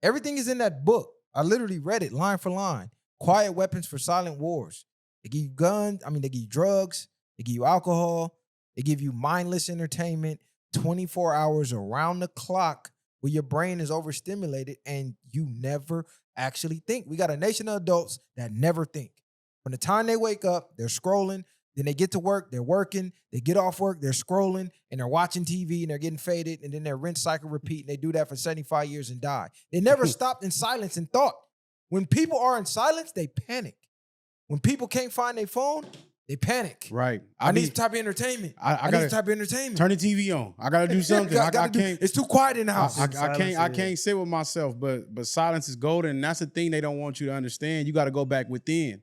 Everything is in that book. I literally read it line for line. Quiet weapons for silent wars. They give you guns. They give you drugs. They give you alcohol. They give you mindless entertainment 24 hours around the clock where your brain is overstimulated and you never actually think. We got a nation of adults that never think. From the time they wake up, they're scrolling. Then they get to work, they're working. They get off work, they're scrolling, and they're watching TV, and they're getting faded, and then they're rinse, cycle, repeat, and they do that for 75 years and die. They never stopped in silence and thought. When people are in silence, they panic. When people can't find their phone, they panic. Right. I need some type of entertainment. I need some type of entertainment. Turn the TV on. I gotta do something. I can't. It's too quiet in the house. I can't sit with myself. But silence is golden. And that's the thing they don't want you to understand. You got to go back within,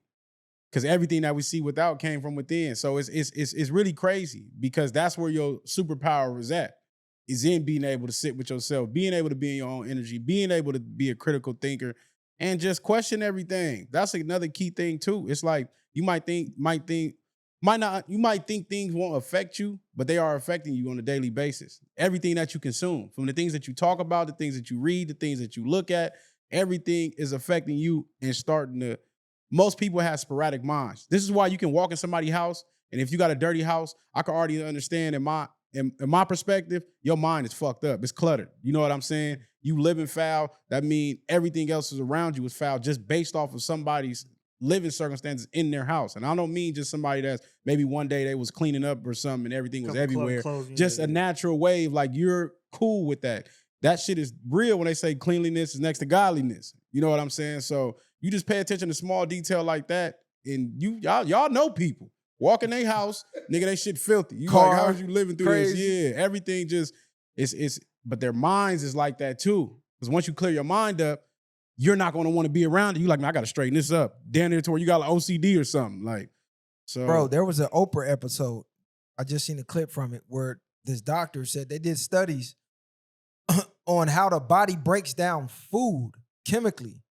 because everything that we see without came from within. So it's really crazy, because that's where your superpower is at. Is in being able to sit with yourself, being able to be in your own energy, being able to be a critical thinker, and just question everything. That's another key thing too. It's like you might think things won't affect you, but they are affecting you on a daily basis. Everything that you consume, from the things that you talk about, the things that you read, the things that you look at, everything is affecting you and starting to. Most people have sporadic minds. This is why you can walk in somebody's house, and if you got a dirty house, I can already understand in my perspective, your mind is fucked up. It's cluttered. You know what I'm saying? You living foul. That means everything else is around you is foul just based off of somebody's living circumstances in their house. And I don't mean just somebody that's maybe one day they was cleaning up or something and everything was everywhere. Just a natural wave. Like, you're cool with that. That shit is real when they say cleanliness is next to godliness. You know what I'm saying? So you just pay attention to small detail like that, and y'all know people. Walk in their house, nigga, they shit filthy. You Car, like, how is you living through crazy. this? Yeah, everything just it's but their minds is like that too. Because once you clear your mind up, you're not gonna want to be around it. You like, man, I gotta straighten this up. Down there to where you got like OCD or something. Like, so Bro, there was an Oprah episode. I just seen a clip from it where this doctor said they did studies on how the body breaks down food chemically.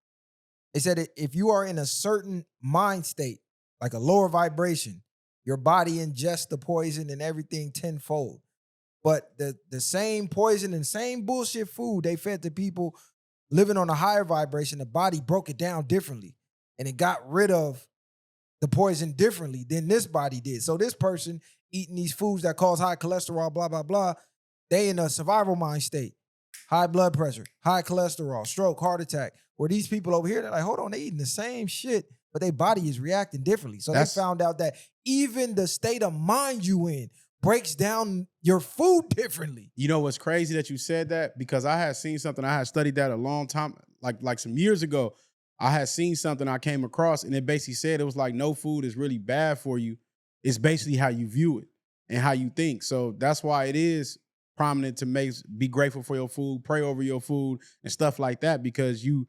They said if you are in a certain mind state, like a lower vibration, your body ingests the poison and everything tenfold. But the same poison and same bullshit food they fed to people living on a higher vibration, the body broke it down differently. And it got rid of the poison differently than this body did. So this person eating these foods that cause high cholesterol, blah, blah, blah, they in a survival mind state. High blood pressure, high cholesterol, stroke, heart attack. Where these people over here, they're like, hold on, they eating the same shit, but their body is reacting differently. So they found out that even the state of mind you in breaks down your food differently. you know what's crazy that you said that? Because I had seen something, I had studied that a long time, like some years ago. I had seen something I came across, and it basically said it was like no food is really bad for you. It's basically how you view it and how you think. So that's why it is prominent to be grateful for your food, pray over your food, and stuff like that, because you're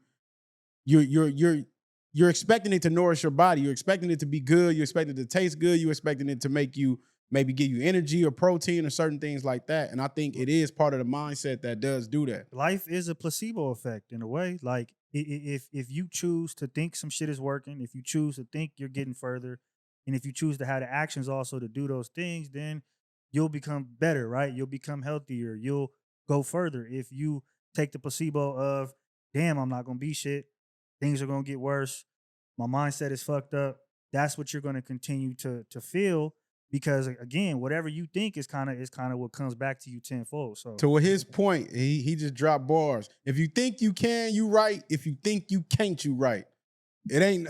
expecting it to nourish your body. You're expecting it to be good. You're expecting it to taste good. You're expecting it to make you maybe give you energy or protein or certain things like that. And I think it is part of the mindset that does do that. Life is a placebo effect in a way. Like if you choose to think some shit is working, if you choose to think you're getting further, and if you choose to have the actions also to do those things, then you'll become better, right? You'll become healthier. You'll go further. If you take the placebo of, damn, I'm not gonna be shit, things are gonna get worse, my mindset is fucked up, that's what you're gonna continue to feel. Because again, whatever you think is kind of what comes back to you tenfold. So to his point, he just dropped bars. If you think you can, you right. If you think you can't, you right. It ain't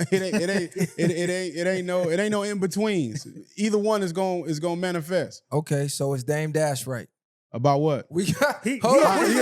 no in betweens. Either one is gonna manifest. Okay, so it's Dame Dash right. About what? We got hold on. We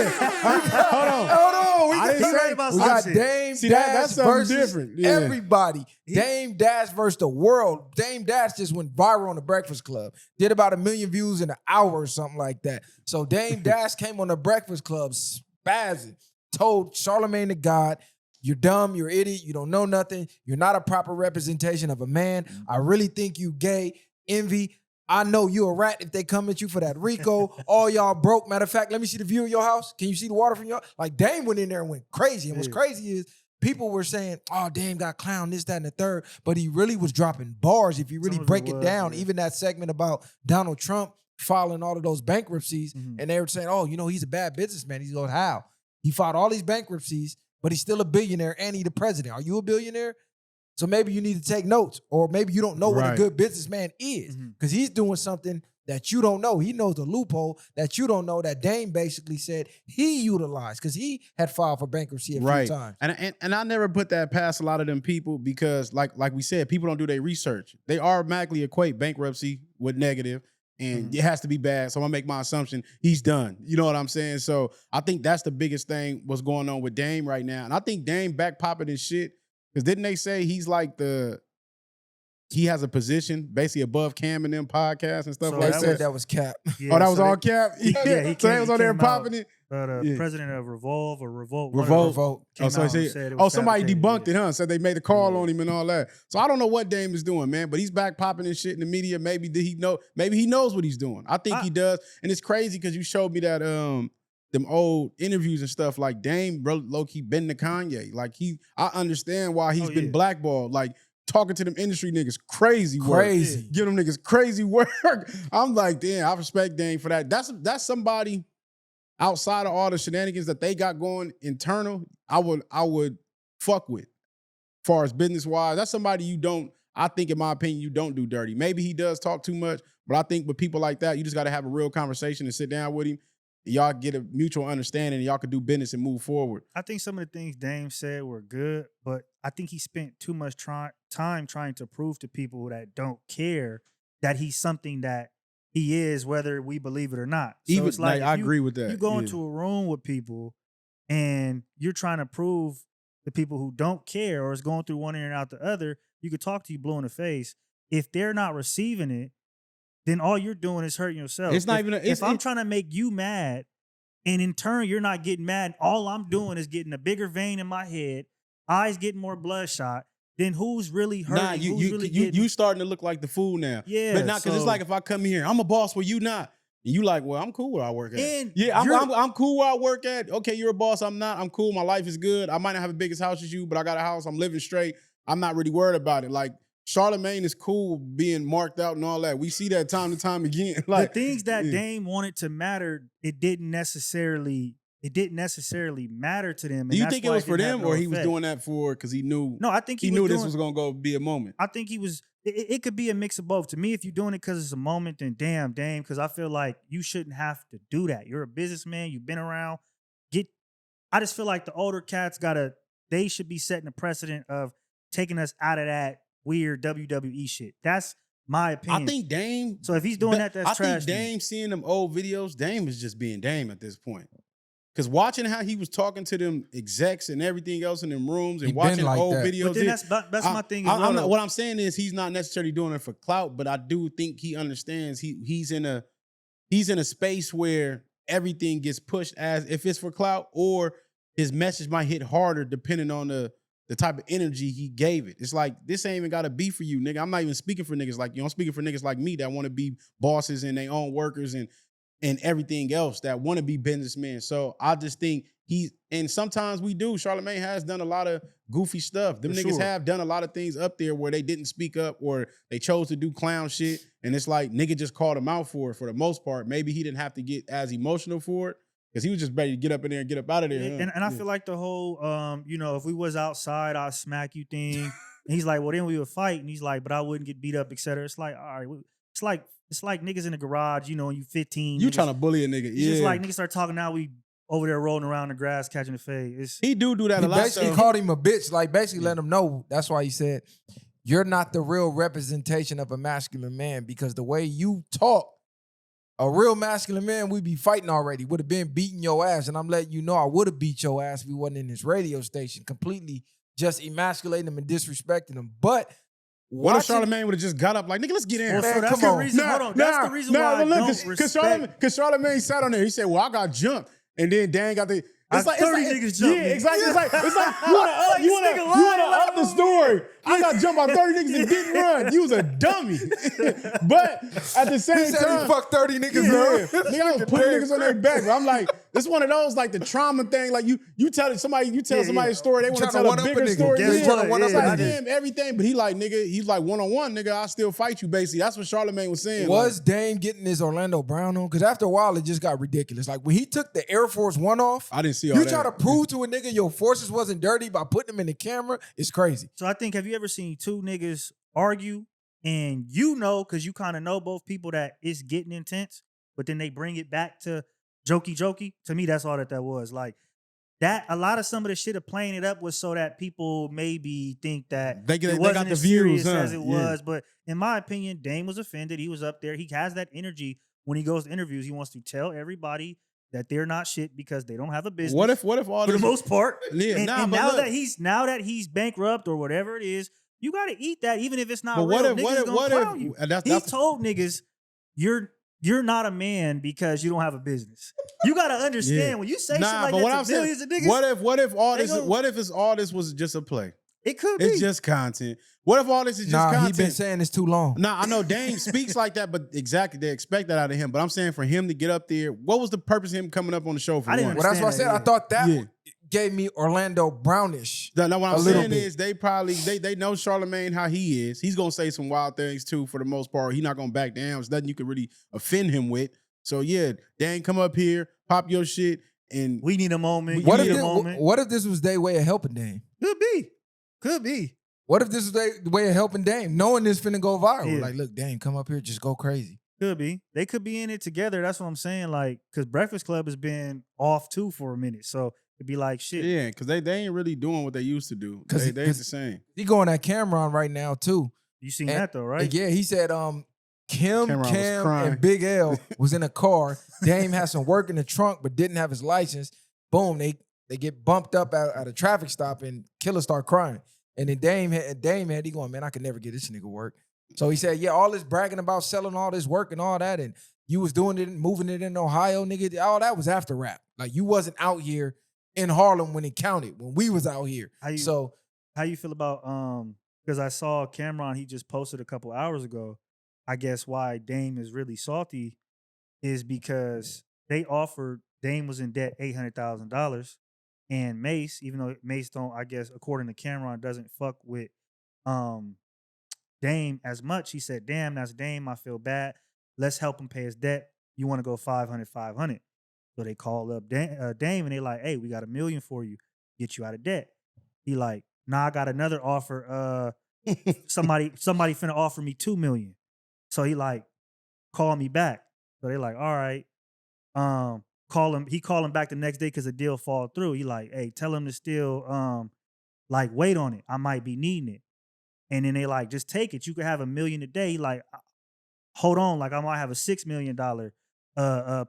got Dame Dash that's something versus different. Yeah. everybody. Dame Dash versus the world. Dame Dash just went viral on the Breakfast Club. Did about 1 million views in an hour or something like that. So Dame Dash came on the Breakfast Club spazzing, told Charlamagne the God, you're dumb, you're an idiot, you don't know nothing, you're not a proper representation of a man. I really think you gay, envy. I know you a rat if they come at you for that Rico. All y'all broke. Matter of fact, let me see the view of your house. Can you see the water from your house? Like, Dame went in there and went crazy. And what's crazy is people were saying, oh, Dame got clown, this, that, and the third. But he really was dropping bars. If you really break it down, even that segment about Donald Trump filing all of those bankruptcies, and they were saying, oh, you know, he's a bad businessman. He's going, how? He filed all these bankruptcies, but he's still a billionaire and he's the president. Are you a billionaire? So maybe you need to take notes, or maybe you don't know what a good businessman is, because he's doing something that you don't know. He knows the loophole that you don't know, that Dame basically said he utilized because he had filed for bankruptcy a few times. And I never put that past a lot of them people, because like we said, people don't do their research. They automatically equate bankruptcy with negative, and it has to be bad. So I'm gonna make my assumption he's done. You know what I'm saying? So I think that's the biggest thing what's going on with Dame right now. And I think Dame back popping his shit. Because didn't they say he's like he has a position basically above Cam and them podcasts and stuff like that? That was cap. Yeah, that was all cap? He So they was on there popping it? President of Revolt. Revolt. Somebody debunked it, huh? Said they made a call on him and all that. So I don't know what Dame is doing, man, but he's back popping and shit in the media. Maybe he knows what he's doing. I think he does. And it's crazy because you showed me that them old interviews and stuff. Like, Dame, bro, low-key been to Kanye. Like, I understand why he's been blackballed. Like, talking to them industry niggas, crazy work. Give them niggas crazy work. I'm like, damn, I respect Dame for that. That's somebody outside of all the shenanigans that they got going internal, I would fuck with. As far as business-wise, that's somebody I think, in my opinion, you don't do dirty. Maybe he does talk too much, but I think with people like that, you just got to have a real conversation and sit down with him. Y'all get a mutual understanding and y'all can do business and move forward. I think some of the things Dame said were good, but I think he spent too much time trying to prove to people that don't care that he's something that he is, whether we believe it or not. So Even it's like I agree with that. You go into a room with people and you're trying to prove the people who don't care or is going through one ear and out the other, you could talk to you blue in the face, if they're not receiving it, then all you're doing is hurting yourself. It's not if I'm trying to make you mad, and in turn you're not getting mad, all I'm doing is getting a bigger vein in my head, eyes getting more bloodshot. Then who's really hurting? Nah, you starting to look like the fool now. Yeah, but not because it's like if I come here, I'm a boss where you not. And you like, well, I'm cool where I work at. And yeah, I'm cool where I work at. Okay, you're a boss. I'm not. I'm cool. My life is good. I might not have the biggest house as you, but I got a house. I'm living straight. I'm not really worried about it. Like Charlamagne is cool being marked out and all that. We see that time to time again. Like the things that Dame wanted to matter, it didn't necessarily matter to them. And do you that's think it why was for them, no or effect. he was doing that for because he knew? No, I think he knew this was gonna go be a moment. I think he was. It could be a mix of both. To me, if you're doing it because it's a moment, then damn, Dame. Because I feel like you shouldn't have to do that. You're a businessman. You've been around. I just feel like the older cats they should be setting a precedent of taking us out of that weird WWE shit. That's my opinion. I think Dame. So if he's doing that's trash. I think Dame seeing them old videos, Dame is just being Dame at this point. Because watching how he was talking to them execs and everything else in them rooms and watching like old videos. But then that's my thing. What I'm saying is he's not necessarily doing it for clout, but I do think he understands he's in a space where everything gets pushed as if it's for clout, or his message might hit harder depending on the type of energy he gave it. It's like, this ain't even got to be for you, nigga. I'm not even speaking for niggas like you. I'm speaking for niggas like me that want to be bosses and their own workers and everything else, that want to be businessmen. So I just think and sometimes we do. Charlamagne has done a lot of goofy stuff. Them niggas have done a lot of things up there where they didn't speak up or they chose to do clown shit. And it's like, nigga just called him out for it for the most part. Maybe he didn't have to get as emotional for it because he was just ready to get up in there and get up out of there. And I feel like the whole, if we was outside, I'd smack you thing. And he's like, well, then we would fight. And he's like, but I wouldn't get beat up, et cetera. It's like, all right, it's like niggas in the garage, when you 15. You trying to bully a nigga. It's just like niggas start talking, now we over there rolling around the grass, catching the fade. He do that a lot. He basically called him a bitch, like basically letting him know. That's why he said, you're not the real representation of a masculine man, because the way you talk, a real masculine man, we'd be fighting already, would have been beating your ass. And I'm letting you know I would have beat your ass if we wasn't in this radio station, completely just emasculating him and disrespecting him. But what if Charlamagne would have just got up like, nigga, let's get in. Well, so that's the reason. Hold on. That's the reason why I don't respect. Because Charlamagne sat on there. He said, well, I got jumped. And then Dan got the... It's like 30 niggas jumped. Yeah, exactly. It's like you wanna up the story. I got jumped by 30 niggas and didn't run. You was a dummy. But at the same time, he fucked 30 niggas. Yeah, nigga, I was putting niggas on their back. But I'm like, this is one of those like the trauma thing. Like you tell somebody a story, they want to tell a bigger story. Damn everything. But he's like one-on-one, nigga. I still fight you. Basically, that's what Charlamagne was saying. Was Dame getting his Orlando Brown on? Because after a while, it just got ridiculous. Like when he took the Air Force One off, I didn't see all that. You try to prove to a nigga your forces wasn't dirty by putting them in the camera. It's crazy. So I think, have you ever seen two niggas argue and because you kind of know both people that it's getting intense, but then they bring it back to jokey? To me, that's all that was. Like that, a lot of some of the shit of playing it up was so that people maybe think that it wasn't as serious as it was. But in my opinion, Dame was offended. He was up there. He has that energy when he goes to interviews. He wants to tell everybody that they're not shit because they don't have a business. What if all for the most part? Yeah, and now that he's bankrupt or whatever it is, you got to eat that, even if it's not real. What if he told niggas you're not a man because you don't have a business. You got to understand when you say shit like that to millions of niggas. What if all this was just a play? It could be. It's just content. What if all this is just content? He been saying it's too long. I know Dame speaks like that, but exactly, they expect that out of him. But I'm saying for him to get up there, what was the purpose of him coming up on the show for one? Well, that's what I said. I thought that gave me Orlando Brownish. Now, what I'm saying is they probably, they know Charlamagne how he is. He's going to say some wild things too for the most part. He's not going to back down. There's nothing you can really offend him with. So yeah, Dame, come up here, pop your shit, and we need a moment. What if this was their way of helping Dame? Could be. What if this is their way of helping Dame, knowing this finna go viral? Yeah. Like, look, Dame, come up here, just go crazy. Could be. They could be in it together. That's what I'm saying. Like, because Breakfast Club has been off too for a minute. So it'd be like shit. Yeah, because they ain't really doing what they used to do. They the same. He going that Cameron right now too. You seen that though, right? Yeah, he said Cam, and Big L was in a car. Dame had some work in the trunk, but didn't have his license. Boom, they get bumped up at a traffic stop and Killer start crying. And then Dame had he going, man, I could never get this nigga work. So he said, yeah, all this bragging about selling all this work and all that, and you was doing it, moving it in Ohio, nigga. All that was after rap. Like you wasn't out here in Harlem when it counted, when we was out here. How you feel about because I saw Cameron, he just posted a couple hours ago. I guess why Dame is really salty is because they offered Dame was in debt $800,000, and Mace, even though Mace don't, I guess according to Cameron, doesn't fuck with Dame as much. He said, "Damn, that's Dame. I feel bad. Let's help him pay his debt. You want to go 500. So they called up Dame and they like, "Hey, we got $1 million for you. Get you out of debt." He like, "Nah, I got another offer. Somebody finna offer me $2 million." So he like, "Call me back." So they like, "All right." Call him. He called him back the next day because the deal fall through. He like, "Hey, tell him to still like wait on it. I might be needing it." And then they like, "Just take it. You could have $1 million a day." He like, "Hold on, like I might have a $6 million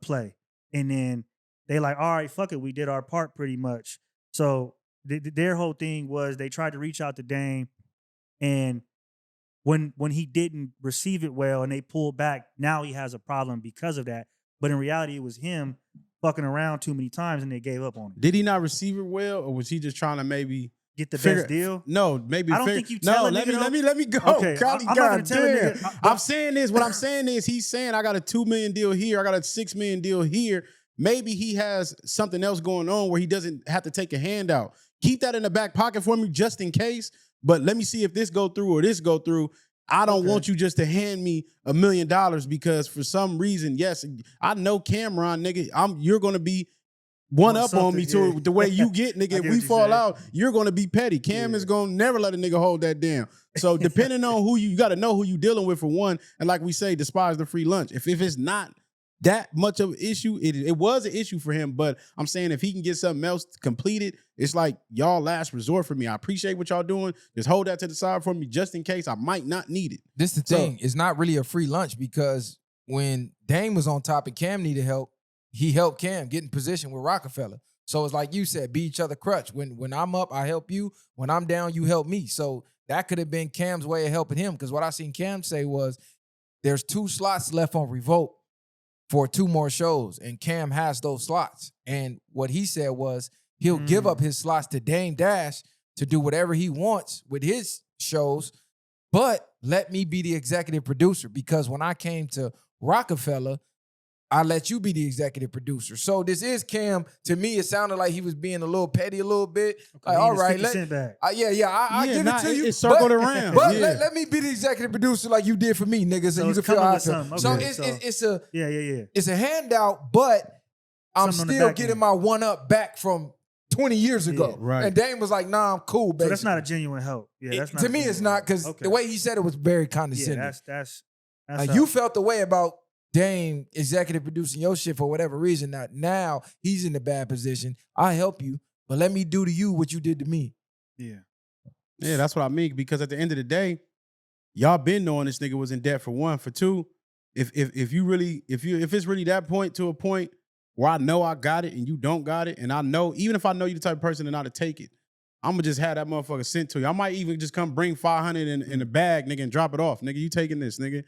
play." And then they like, "All right, fuck it. We did our part pretty much." So their whole thing was they tried to reach out to Dame, and when he didn't receive it well and they pulled back, now he has a problem because of that. But in reality, it was him fucking around too many times and they gave up on it. Did he not receive it well, or was he just trying to maybe get the best deal? No, maybe. I don't think you tell a nigga. Let me go. Okay, Golly, I'm not gonna tell a nigga. I'm saying this. What I'm saying is, he's saying I got a $2 million deal here. I got a $6 million deal here. Maybe he has something else going on where he doesn't have to take a handout. Keep that in the back pocket for me just in case. But let me see if this go through or this go through. I don't want you just to hand me $1 million because for some reason, yes, I know Cameron, nigga, you're gonna be one up on me to the way you get, nigga. If we fall out, you're gonna be petty. Cam is gonna never let a nigga hold that down. So depending on who you got to know who you dealing with for one, and like we say, despise the free lunch. If it's not that much of an issue, it was an issue for him. But I'm saying if he can get something else completed, it's like y'all last resort for me. I appreciate what y'all doing. Just hold that to the side for me just in case I might not need it. This is the thing. It's not really a free lunch because when Dame was on top and Cam needed help, he helped Cam get in position with Rockefeller. So it's like you said, be each other crutch. When I'm up, I help you. When I'm down, you help me. So that could have been Cam's way of helping him because what I seen Cam say was there's 2 slots left on Revolt for 2 more shows, and Cam has those slots. And what he said was he'll give up his slots to Dame Dash to do whatever he wants with his shows, but let me be the executive producer because when I came to Rockefeller, I let you be the executive producer. So this is Cam. To me, it sounded like he was being a little petty a little bit. Okay, like, all right, I give it to you. It circled around. But let me be the executive producer like you did for me, niggas, So and you it's can feel how I coming feel. with So something. it's a handout, but I'm Something on the still back getting end. my one up back from 20 years ago. right. And Dame was like, nah, I'm cool, baby. So that's not a genuine help. Yeah, that's not to me, it's not because the way he said it was very condescending. Yeah, that's like you felt the way about Dame executive producing your shit for whatever reason. Now he's in a bad position. I help you, but let me do to you what you did to me. Yeah, that's what I mean. Because at the end of the day, y'all been knowing this nigga was in debt for one. For two, if it's really that point to a point where I know I got it and you don't got it, and I know even if I know you the type of person to not to take it, I'm gonna just have that motherfucker sent to you. I might even just come bring 500 in a bag, nigga, and drop it off, nigga. You taking this, nigga?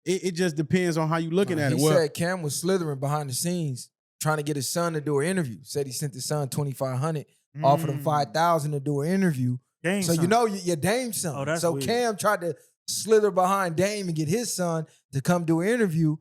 It just depends on how you looking at it. He said Cam was slithering behind the scenes trying to get his son to do an interview. Said he sent his son $2,500, offered him $5,000 to do an interview. Dame so son. you know your Dame's son. Oh, that's so weird. Cam tried to slither behind Dame and get his son to come do an interview,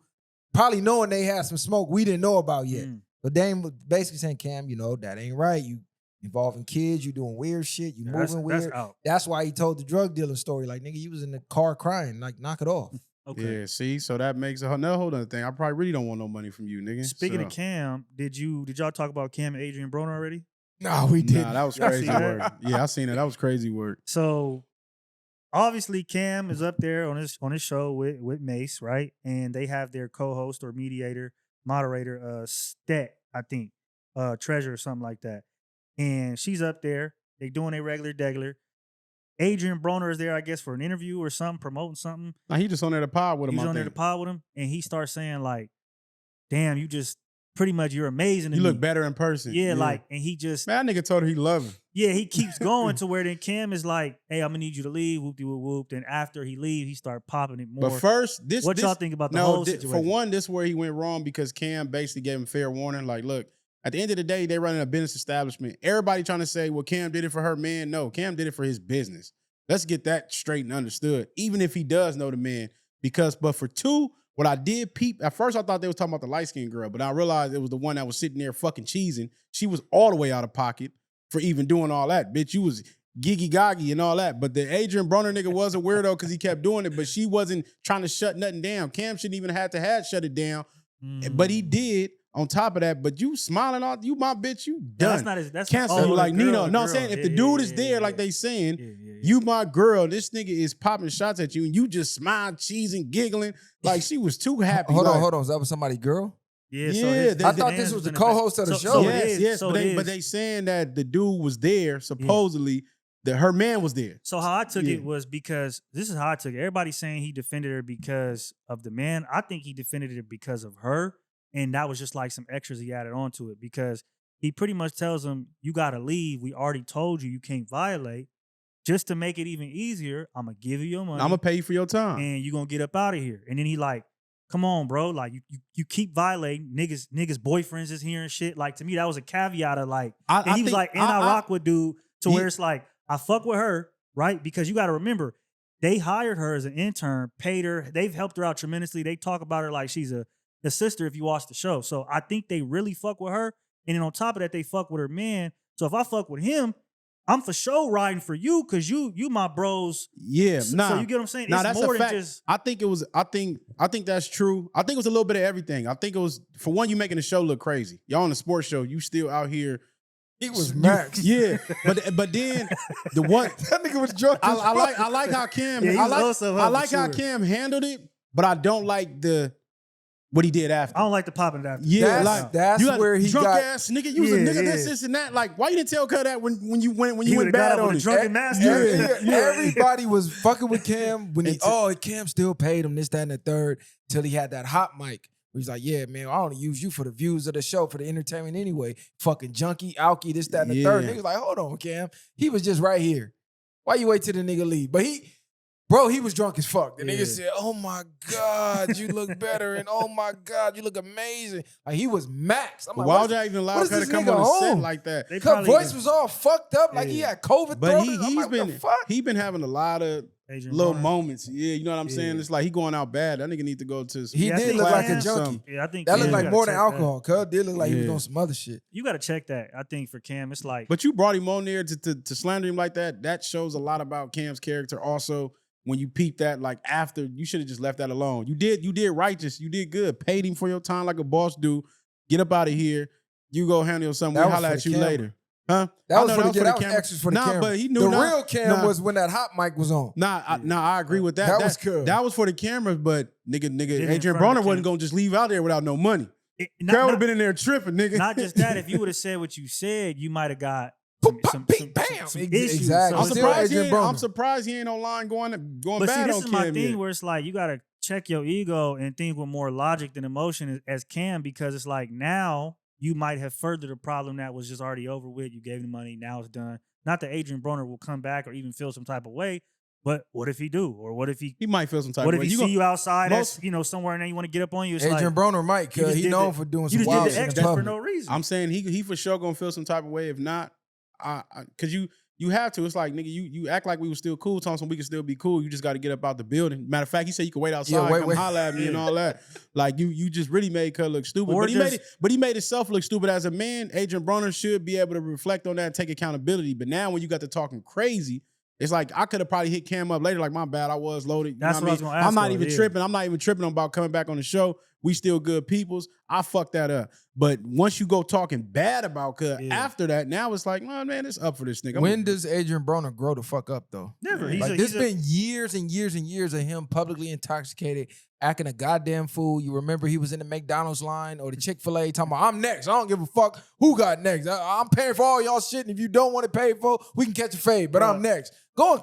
probably knowing they had some smoke we didn't know about yet. But Dame was basically saying, Cam, that ain't right. You involving kids, you doing weird shit, you moving weird. That's why he told the drug dealer story. Like, nigga, you was in the car crying. Like, knock it off. Okay. Yeah, see, so that makes another whole other thing. I probably really don't want no money from you, nigga. Speaking of Cam, did y'all talk about Cam and Adrian Broner already? No, we didn't. Nah, that was crazy work. Yeah, I seen it. That was crazy work. So obviously Cam is up there on his show with Mace, right? And they have their co-host or moderator, Stet, I think, Treasure or something like that. And she's up there. They doing a regular degular. Adrian Broner is there, I guess, for an interview or something, promoting something. Nah, he just on there to pod with him. He's on there to pod with him, and he starts saying like, "Damn, you just pretty much you're amazing to You me. look better in person. Yeah, like, and he just man, that nigga told her he loved her. Yeah, he keeps going to where then Cam is like, hey, I'm gonna need you to leave, whoop-de-whoop-whoop. Then after he leaves, he start popping it more. But first, what y'all think about the whole situation? For one, this is where he went wrong because Cam basically gave him fair warning. Like, look, at the end of the day, they running a business establishment. Everybody trying to say, well, Cam did it for her man. No, Cam did it for his business. Let's get that straight and understood. Even if he does know the man. But for two, what I did peep, at first I thought they was talking about the light-skinned girl, but I realized it was the one that was sitting there fucking cheesing. She was all the way out of pocket for even doing all that. Bitch, you was giggy-goggy and all that. But the Adrian Broner nigga was a weirdo because he kept doing it, but she wasn't trying to shut nothing down. Cam shouldn't even have to shut it down. But he did on top of that. But you smiling on, you my bitch, you done. That's cancel you like Nino. No, I'm saying if the dude is there like they saying, you my girl, this nigga is popping shots at you and you just smile, cheesing, giggling. Like she was too happy. Hold on. Is that was somebody's girl? Yeah, I thought this was the co-host of the show. Yes, but they saying that the dude was there, supposedly, that her man was there. So how I took it was because, this is how I took it. Everybody's saying he defended her because of the man. I think he defended her because of her, and that was just like some extras he added onto it because he pretty much tells him, you got to leave. We already told you can't violate. Just to make it even easier, I'm going to give you your money. I'm going to pay you for your time. And you're going to get up out of here. And then he like, come on, bro. Like, you keep violating. Niggas' boyfriends is hearing shit. Like, to me, that was a caveat of like, I rock with dude to where it's like, I fuck with her, right? Because you got to remember, they hired her as an intern, paid her. They've helped her out tremendously. They talk about her like she's a sister if you watch the show. So I think they really fuck with her. And then on top of that, they fuck with her man. So if I fuck with him, I'm for sure riding for you because you my bros. Yeah, So you get what I'm saying? Nah, it's that's more a fact. than just. I think that's true. I think it was a little bit of everything. I think it was, for one, you making the show look crazy. Y'all on the sports show, you still out here. He was Max. Yeah, but then the one that nigga was drunk. I like how Cam. Yeah, I like how Cam handled it, but I don't like what he did after. I don't like the popping it after. Yeah, that's you where he drunk got ass nigga. You was a nigga this and that. Like, why you didn't tell Cuz that when you went bad on it? Drunken master. Everybody was fucking with Cam when Cam still paid him this, that, and the third till he had that hot mic. He's like, yeah, man, I only use you for the views of the show, for the entertainment anyway. Fucking junkie, alky, this, that, and the third. Niggas like, hold on, Cam. He was just right here. Why you wait till the nigga leave? But he was drunk as fuck. The nigga said, oh my God, you look better. And oh my God, you look amazing. Like, he was Max. I'm like, why would I even allow her to come on the set like that? Her voice was all fucked up. Like, he had COVID. But he been having a lot of little moments. Yeah, you know what I'm saying? It's like he going out bad. That nigga need to go to He did look like a junkie. Yeah, I think that looked like more than alcohol. Cuz did look like he was doing some other shit. You got to check that. I think for Cam, it's like. But you brought him on there to slander him like that. That shows a lot about Cam's character. Also, when you peep that, like after, you should have just left that alone. You did righteous. You did good. Paid him for your time like a boss do. Get up out of here. You go handle something. We'll holler at you later. Huh? That was for the camera. Extras for the camera. But he knew the real Cam was when that hot mic was on. I agree with that. That was cool. That was for the cameras, but nigga, Adrian Broner wasn't gonna just leave out there without no money. Carl would have been in there tripping, nigga. Not just that. If you would have said what you said, you might have got some issues. Exactly. I'm surprised he ain't online going but bad see, on this Cam. is my thing where it's like you gotta check your ego and think with more logic than emotion as Cam, because it's like now you might have furthered a problem that was just already over with. You gave him the money, now it's done. Not that Adrian Broner will come back or even feel some type of way, but what if he do? Or what if he might feel some type of way. way. What if he see you outside somewhere and then you want to get up on you? It's Adrian Broner might, because he known for doing some wild shit. You just did the extra for no reason. I'm saying he for sure gonna feel some type of way. If not, because you have to. It's like, nigga, you act like we were still cool, Thompson. We can still be cool. You just got to get up out the building. Matter of fact, he said you could wait outside, come holler at me and all that. Like you just really made Cuz look stupid. But he made himself look stupid as a man. Adrian Broner should be able to reflect on that and take accountability. But now when you got to talking crazy, it's like I could have probably hit Cam up later, like, my bad, I was loaded. You That's know what I was gonna ask. I'm not even tripping. I'm not even tripping about coming back on the show. We still good peoples. I fucked that up. But once you go talking bad about Cuz after that, now it's like, oh, man, it's up for this nigga. When does Adrian Broner grow the fuck up, though? Never. This been years and years and years of him publicly intoxicated, acting a goddamn fool. You remember he was in the McDonald's line or the Chick-fil-A talking about, I'm next. I don't give a fuck who got next. I'm paying for all y'all shit, and if you don't want to pay for, we can catch a fade, but I'm next. Going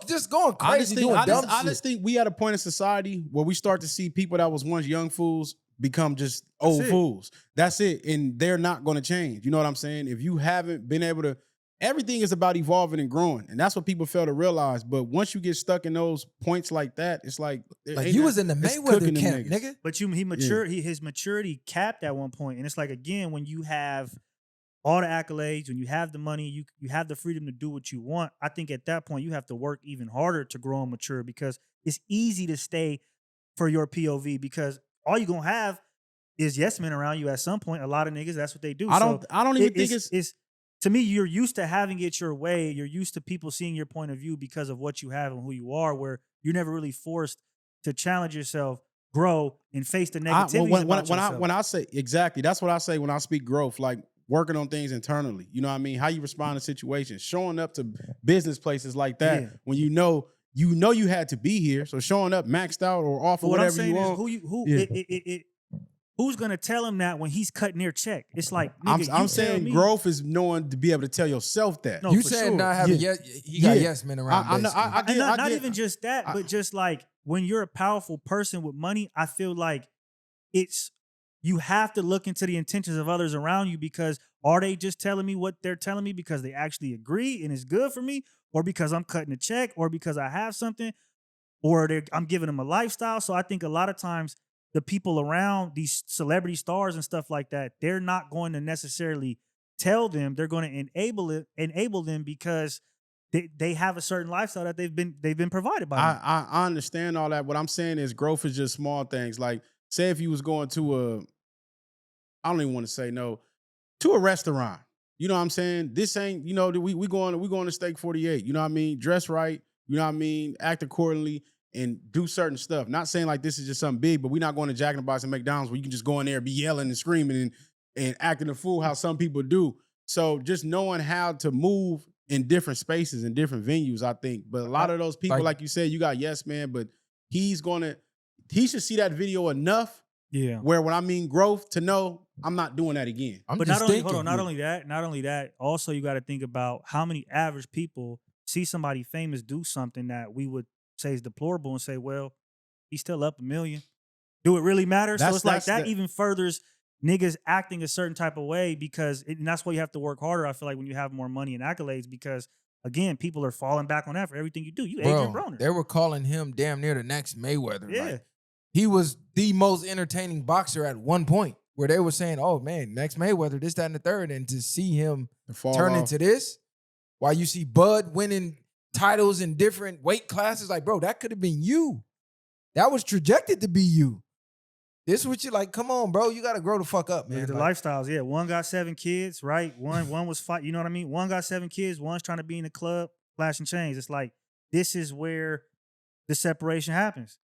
crazy, doing dumb shit. I just think we at a point in society where we start to see people that was once young fools become just old fools. That's it. And they're not going to change. You know what I'm saying? If you haven't been able to, everything is about evolving and growing. And that's what people fail to realize. But once you get stuck in those points like that, it's like you was in the Mayweather camp, nigga. But he matured. His maturity capped at one point. And it's like, again, when you have all the accolades, when you have the money, you have the freedom to do what you want. I think at that point you have to work even harder to grow and mature, because it's easy to stay for your POV, because all you're gonna have is yes men around you at some point. A lot of niggas, that's what they do. I don't even think it's to me, you're used to having it your way. You're used to people seeing your point of view because of what you have and who you are, where you're never really forced to challenge yourself, grow, and face the negativity. When I say exactly, that's what I say when I speak growth, like working on things internally. You know what I mean? How you respond to situations, showing up to business places like that when you know you had to be here. So showing up maxed out or off or whatever you want. Who's gonna tell him that when he's cutting their check? It's like, nigga, I'm saying growth is knowing to be able to tell yourself that. No, you said not having he got yes men around. Not even just that, but just like when you're a powerful person with money, I feel like you have to look into the intentions of others around you, because are they just telling me what they're telling me because they actually agree and it's good for me, or because I'm cutting a check, or because I have something, or I'm giving them a lifestyle. So I think a lot of times the people around these celebrity stars and stuff like that, they're not going to necessarily tell them. They're going to enable them because they have a certain lifestyle that they've been provided by. I understand all that. What I'm saying is growth is just small things. Like, say if you was going to I don't even want to say no, to a restaurant. You know what I'm saying? This ain't, we going to Steak 48. You know what I mean? Dress right. You know what I mean? Act accordingly and do certain stuff. Not saying like this is just something big, but we're not going to Jack in the Box and McDonald's where you can just go in there and be yelling and screaming and acting a fool how some people do. So just knowing how to move in different spaces and different venues, I think. But a lot of those people, like you said, you got yes man, but he should see that video enough. Yeah. Where when I mean growth, to know I'm not doing that again. Not only that, also you got to think about how many average people see somebody famous do something that we would say is deplorable and say, well, he's still up $1 million. Do it really matter? So it's like that even furthers niggas acting a certain type of way, because and that's why you have to work harder. I feel like when you have more money and accolades, because again, people are falling back on that for everything you do. You Adrian Broner. They were calling him damn near the next Mayweather. Yeah. Like, he was the most entertaining boxer at one point, where they were saying, oh man, next Mayweather, this, that, and the third. And to see him turn into this, while you see Bud winning titles in different weight classes, like, bro, that could have been you. That was trajected to be you. This is what you like, come on, bro. You got to grow the fuck up, man. Yeah, the lifestyles, yeah. One got 7 kids, right? One was fight, you know what I mean? One got 7 kids, one's trying to be in the club, flashing chains. It's like, this is where the separation happens.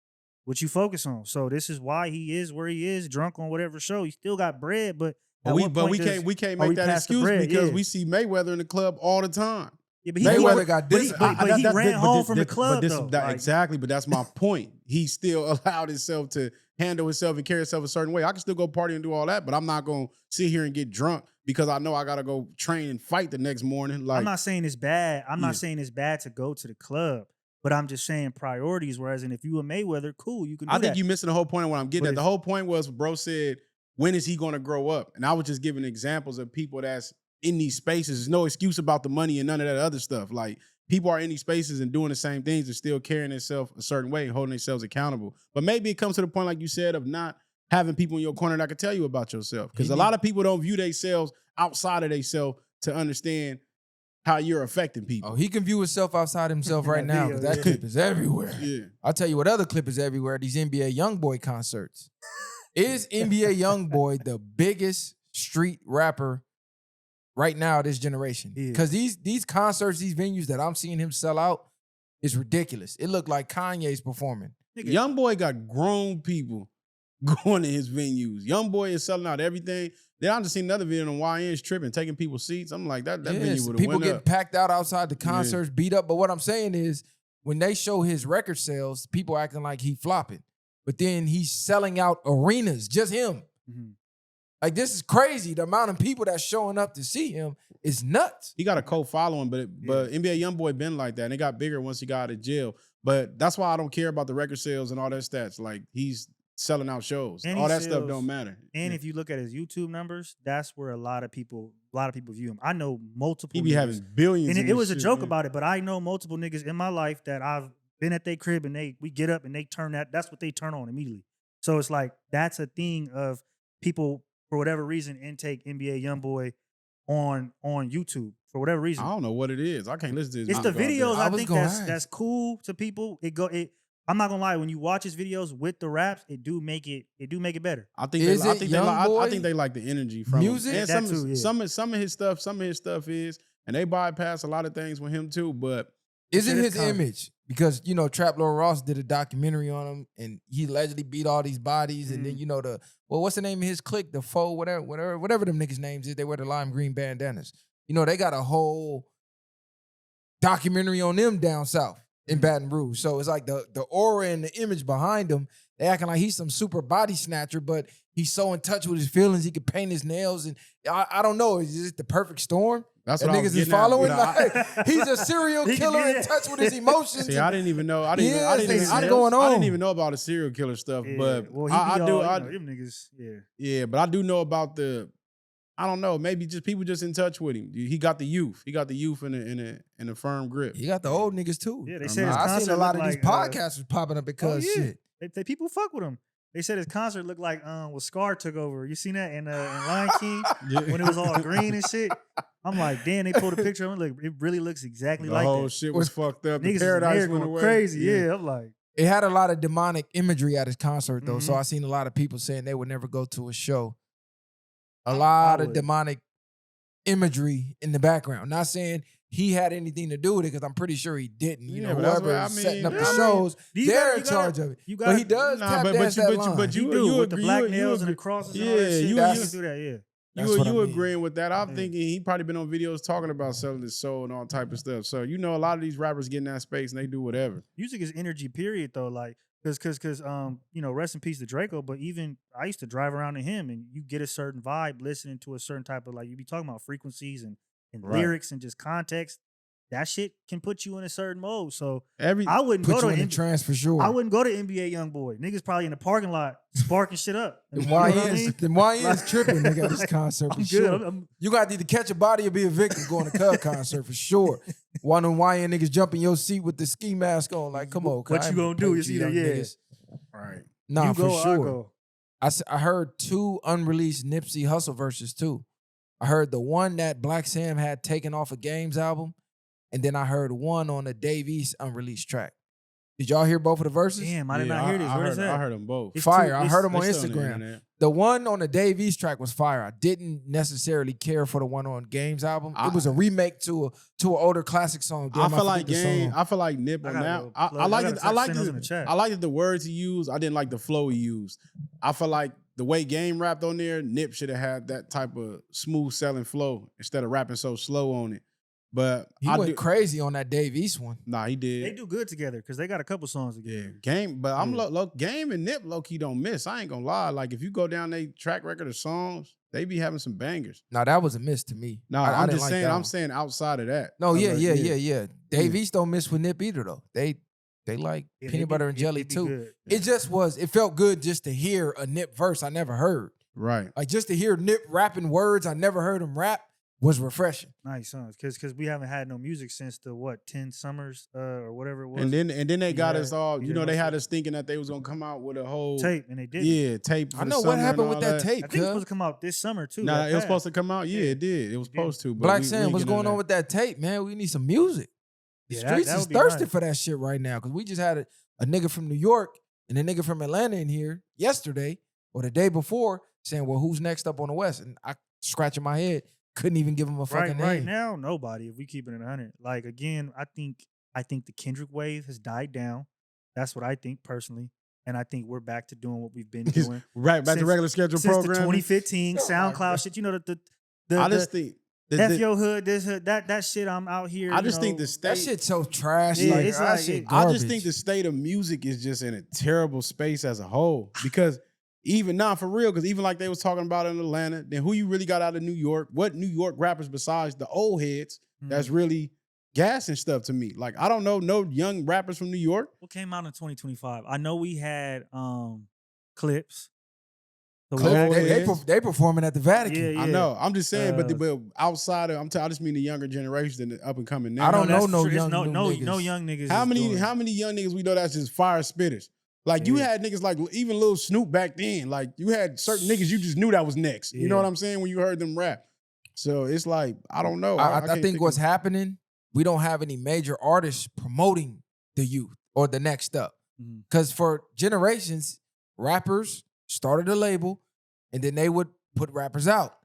What you focus on. So this is why he is where he is, drunk on whatever show. He still got bread, but we can't make that excuse because we see Mayweather in the club all the time. Yeah, but Mayweather got this. But he ran home from the club, though. Exactly, but that's my point. He still allowed himself to handle himself and carry himself a certain way. I can still go party and do all that, but I'm not going to sit here and get drunk because I know I got to go train and fight the next morning. Like, I'm not saying it's bad. I'm not saying it's bad to go to the club. But I'm just saying priorities, whereas if you were Mayweather, cool, you can do that. I think you're missing the whole point of what I'm getting at. The whole point was, bro said, when is he going to grow up? And I was just giving examples of people that's in these spaces. There's no excuse about the money and none of that other stuff. Like, people are in these spaces and doing the same things and still carrying themselves a certain way and holding themselves accountable. But maybe it comes to the point, like you said, of not having people in your corner that can tell you about yourself. Because a lot of people don't view themselves outside of themselves to understand how you're affecting people. Oh, he can view himself outside himself right now, because that clip is everywhere. Yeah. I'll tell you what other clip is everywhere, these NBA Youngboy concerts. Is NBA Youngboy the biggest street rapper right now this generation? Because these concerts, these venues that I'm seeing him sell out is ridiculous. It looked like Kanye's performing. Youngboy got grown people going to his venues. Youngboy is selling out everything. Then I just seen another video on YN's tripping, taking people's seats. I'm like, that venue would have went up. People getting packed out outside the concerts, beat up. But what I'm saying is, when they show his record sales, people acting like he flopping. But then he's selling out arenas, just him. Mm-hmm. Like, this is crazy. The amount of people that's showing up to see him is nuts. He got a cult following, but NBA Youngboy been like that. And it got bigger once he got out of jail. But that's why I don't care about the record sales and all that stats. Like, he's selling out shows. And All he that stuff sells- don't matter. And Yeah. if you look at his YouTube numbers, that's where a lot of people view him. I know multiple. He be niggas, having billions. and in it this was a shit, joke yeah. about it, but I know multiple niggas in my life that I've been at their crib and we get up and they turn that's what they turn on immediately. So it's like that's a thing of people for whatever reason intake NBA Youngboy on YouTube for whatever reason. I don't know what it is. I can't listen to this. It's the music all day. videos I was think gonna that's ask. cool to people. I'm not gonna lie, when you watch his videos with the raps, it do make it better. I think Is they, I it think they like, I Youngboy? think they like the energy from Music? him. And That some, too, yeah. some of his stuff is, and they bypass a lot of things with him too. But Is it Shit is his common. image? Because Trap Lord Ross did a documentary on him, and he allegedly beat all these bodies, and then what's the name of his clique? The Foe, whatever them niggas' names is. They wear the lime green bandanas. They got a whole documentary on them down south in Baton Rouge. So it's like the aura and the image behind him. They acting like he's some super body snatcher, but he's so in touch with his feelings. He could paint his nails, and I don't know. Is it the perfect storm? that's That what I was niggas is getting at. following. I- Like, he's a serial He can killer do in that. touch with his emotions. See, I didn't even know. I Yes, didn't what's even going I on? didn't even know about the serial killer stuff. Yeah. But well, he I be do. all, them niggas. Yeah. Yeah, but I do know about the. I don't know. Maybe just people just in touch with him. He got the youth. He got the youth in a firm grip. You got the old niggas too. Yeah, they I'm said his not- I seen concert a lot of looked these like, podcasters popping up because yeah. shit. They people fuck with him. They said his concert looked like when Scar took over. You seen that in Lion King when it was all green and shit. I'm like, damn, they pulled a picture of him. Look, it really looks exactly The like whole that. shit was fucked up. The Niggas paradise is went going away. crazy. Yeah, I'm like, It had a lot of demonic imagery at his concert though, so Mhm. I seen a lot of people saying they would never go to a show. A I lot of would. demonic imagery in the background. Not saying he had anything to do with it because I'm pretty sure he didn't. Yeah, but that's Whoever what I is setting up mean. the I mean, shows, you they're gotta- in you gotta- charge of it. you But gotta- he does Nah, tap but dance you- that but you- line. but he you- do you with the agree- black you nails and the agree- crosses and all Yeah, that shit. you- He you- can do that, yeah. That's You what I mean. agreeing with that? I'm Yeah. thinking he probably been on videos talking about selling his soul and all type of stuff. So a lot of these rappers get in that space and they do whatever. Music is energy, period, though. Like, because rest in peace to Draco. But even I used to drive around to him, and you get a certain vibe listening to a certain type of, like, you be talking about frequencies and Right. lyrics and just context. That shit can put you in a certain mode. So Every I wouldn't Put go you to in a trance for sure. I wouldn't go to NBA Youngboy. Niggas probably in the parking lot sparking shit up. The You know what I mean? YN's tripping, nigga, at this concert for I'm sure. good. I'm- You got to either catch a body or be a victim going to Cub concert for sure. One of them YN niggas jump in your seat with the ski mask on, like, come on. What I you ain't gonna play do? with It's you either, young yeah. niggas. right. Nah, you for go, I sure. go. I heard 2 unreleased Nipsey Hussle verses too. I heard the one that Black Sam had taken off a Games album, and then I heard one on the Dave East unreleased track. Did y'all hear both of the verses? Damn, I did not hear this. Where is that? I heard them both. It's Fire. too- I it's- heard them on They still on the Instagram. internet. The one on the Dave East track was fire. I didn't necessarily care for the one on Games album. It was a remake to an older classic song. I Damn, feel like forget the Game. song. I feel like Nip I on gotta that. go I plug- like I it. gotta I like send those in the it. chat. I liked the words he used. I didn't like the flow he used. I feel like the way Game rapped on there, Nip should have had that type of smooth selling flow instead of rapping so slow on it. But He went crazy on that Dave East one. Nah, he did. They do good together because they got a couple songs together. Yeah, Game, but I'm Yeah. Game and Nip low key don't miss. I ain't gonna lie. Like if you go down their track record of songs, they be having some bangers. Now that was a miss to me. No, I I'm didn't just like saying. that I'm one. saying outside of that. No, I'm yeah, like, yeah. Dave East don't miss with Nip either though. They like Yeah, peanut butter and jelly it be too. good. It just was. It felt good just to hear a Nip verse I never heard. Right. Like just to hear Nip rapping words I never heard him rap was refreshing. Nice songs, because we haven't had no music since the 10 summers or whatever it was. And then they got Yeah, us all. yeah, You know, they most had of- us thinking that they was gonna come out with a whole tape, and they did. Yeah, tape. For I the know summer what and happened all with that tape. I think it's cuz. supposed to come out this summer too. Nah, that it was passed. supposed to come out. Yeah, Yeah. it did. It was It did. supposed to. But Black we Sam, ain't what's getting going into on with that tape, man? We need some music. The Yeah, that- streets that is would be thirsty nice. for that shit right now because we just had a nigga from New York and a nigga from Atlanta in here yesterday or the day before saying, well, who's next up on the West? And I scratching my head, couldn't even give him a fucking Right name. now, nobody. If we keep it in 100, like again, I think the Kendrick wave has died down. That's what I think personally, and I think we're back to doing what we've been that. doing Right back to Since- regular schedule since the program. 2015 Oh my SoundCloud God. shit. You know the I just think F your hood, this hood, that shit. I'm out here. I you just think know, the state. That shit's so trash. Yeah, like, it's that like- shit I garbage. just think the state of music is just in a terrible space as a whole because even now for real, because even like they was talking about in Atlanta, then who you really got out of New York? What New York rappers besides the old heads that's really gassing stuff to me? Like I don't know no young rappers from New York. What came out in 2025? I know we had Clips. So They performing at the Vatican. Yeah. I know. I'm just saying, but outside of, I just mean the younger generation, the up and coming now. I don't know that's no true. young no niggas. young niggas. How many doing young niggas we know that's just fire spitters? Like you had niggas like even Lil Snoop back then. Like you had certain niggas you just knew that was next. You know what I'm saying when you heard them rap. So it's like I don't know. I think what's happening, we don't have any major artists promoting the youth or the next up. Because for generations, rappers started a label and then they would put rappers out.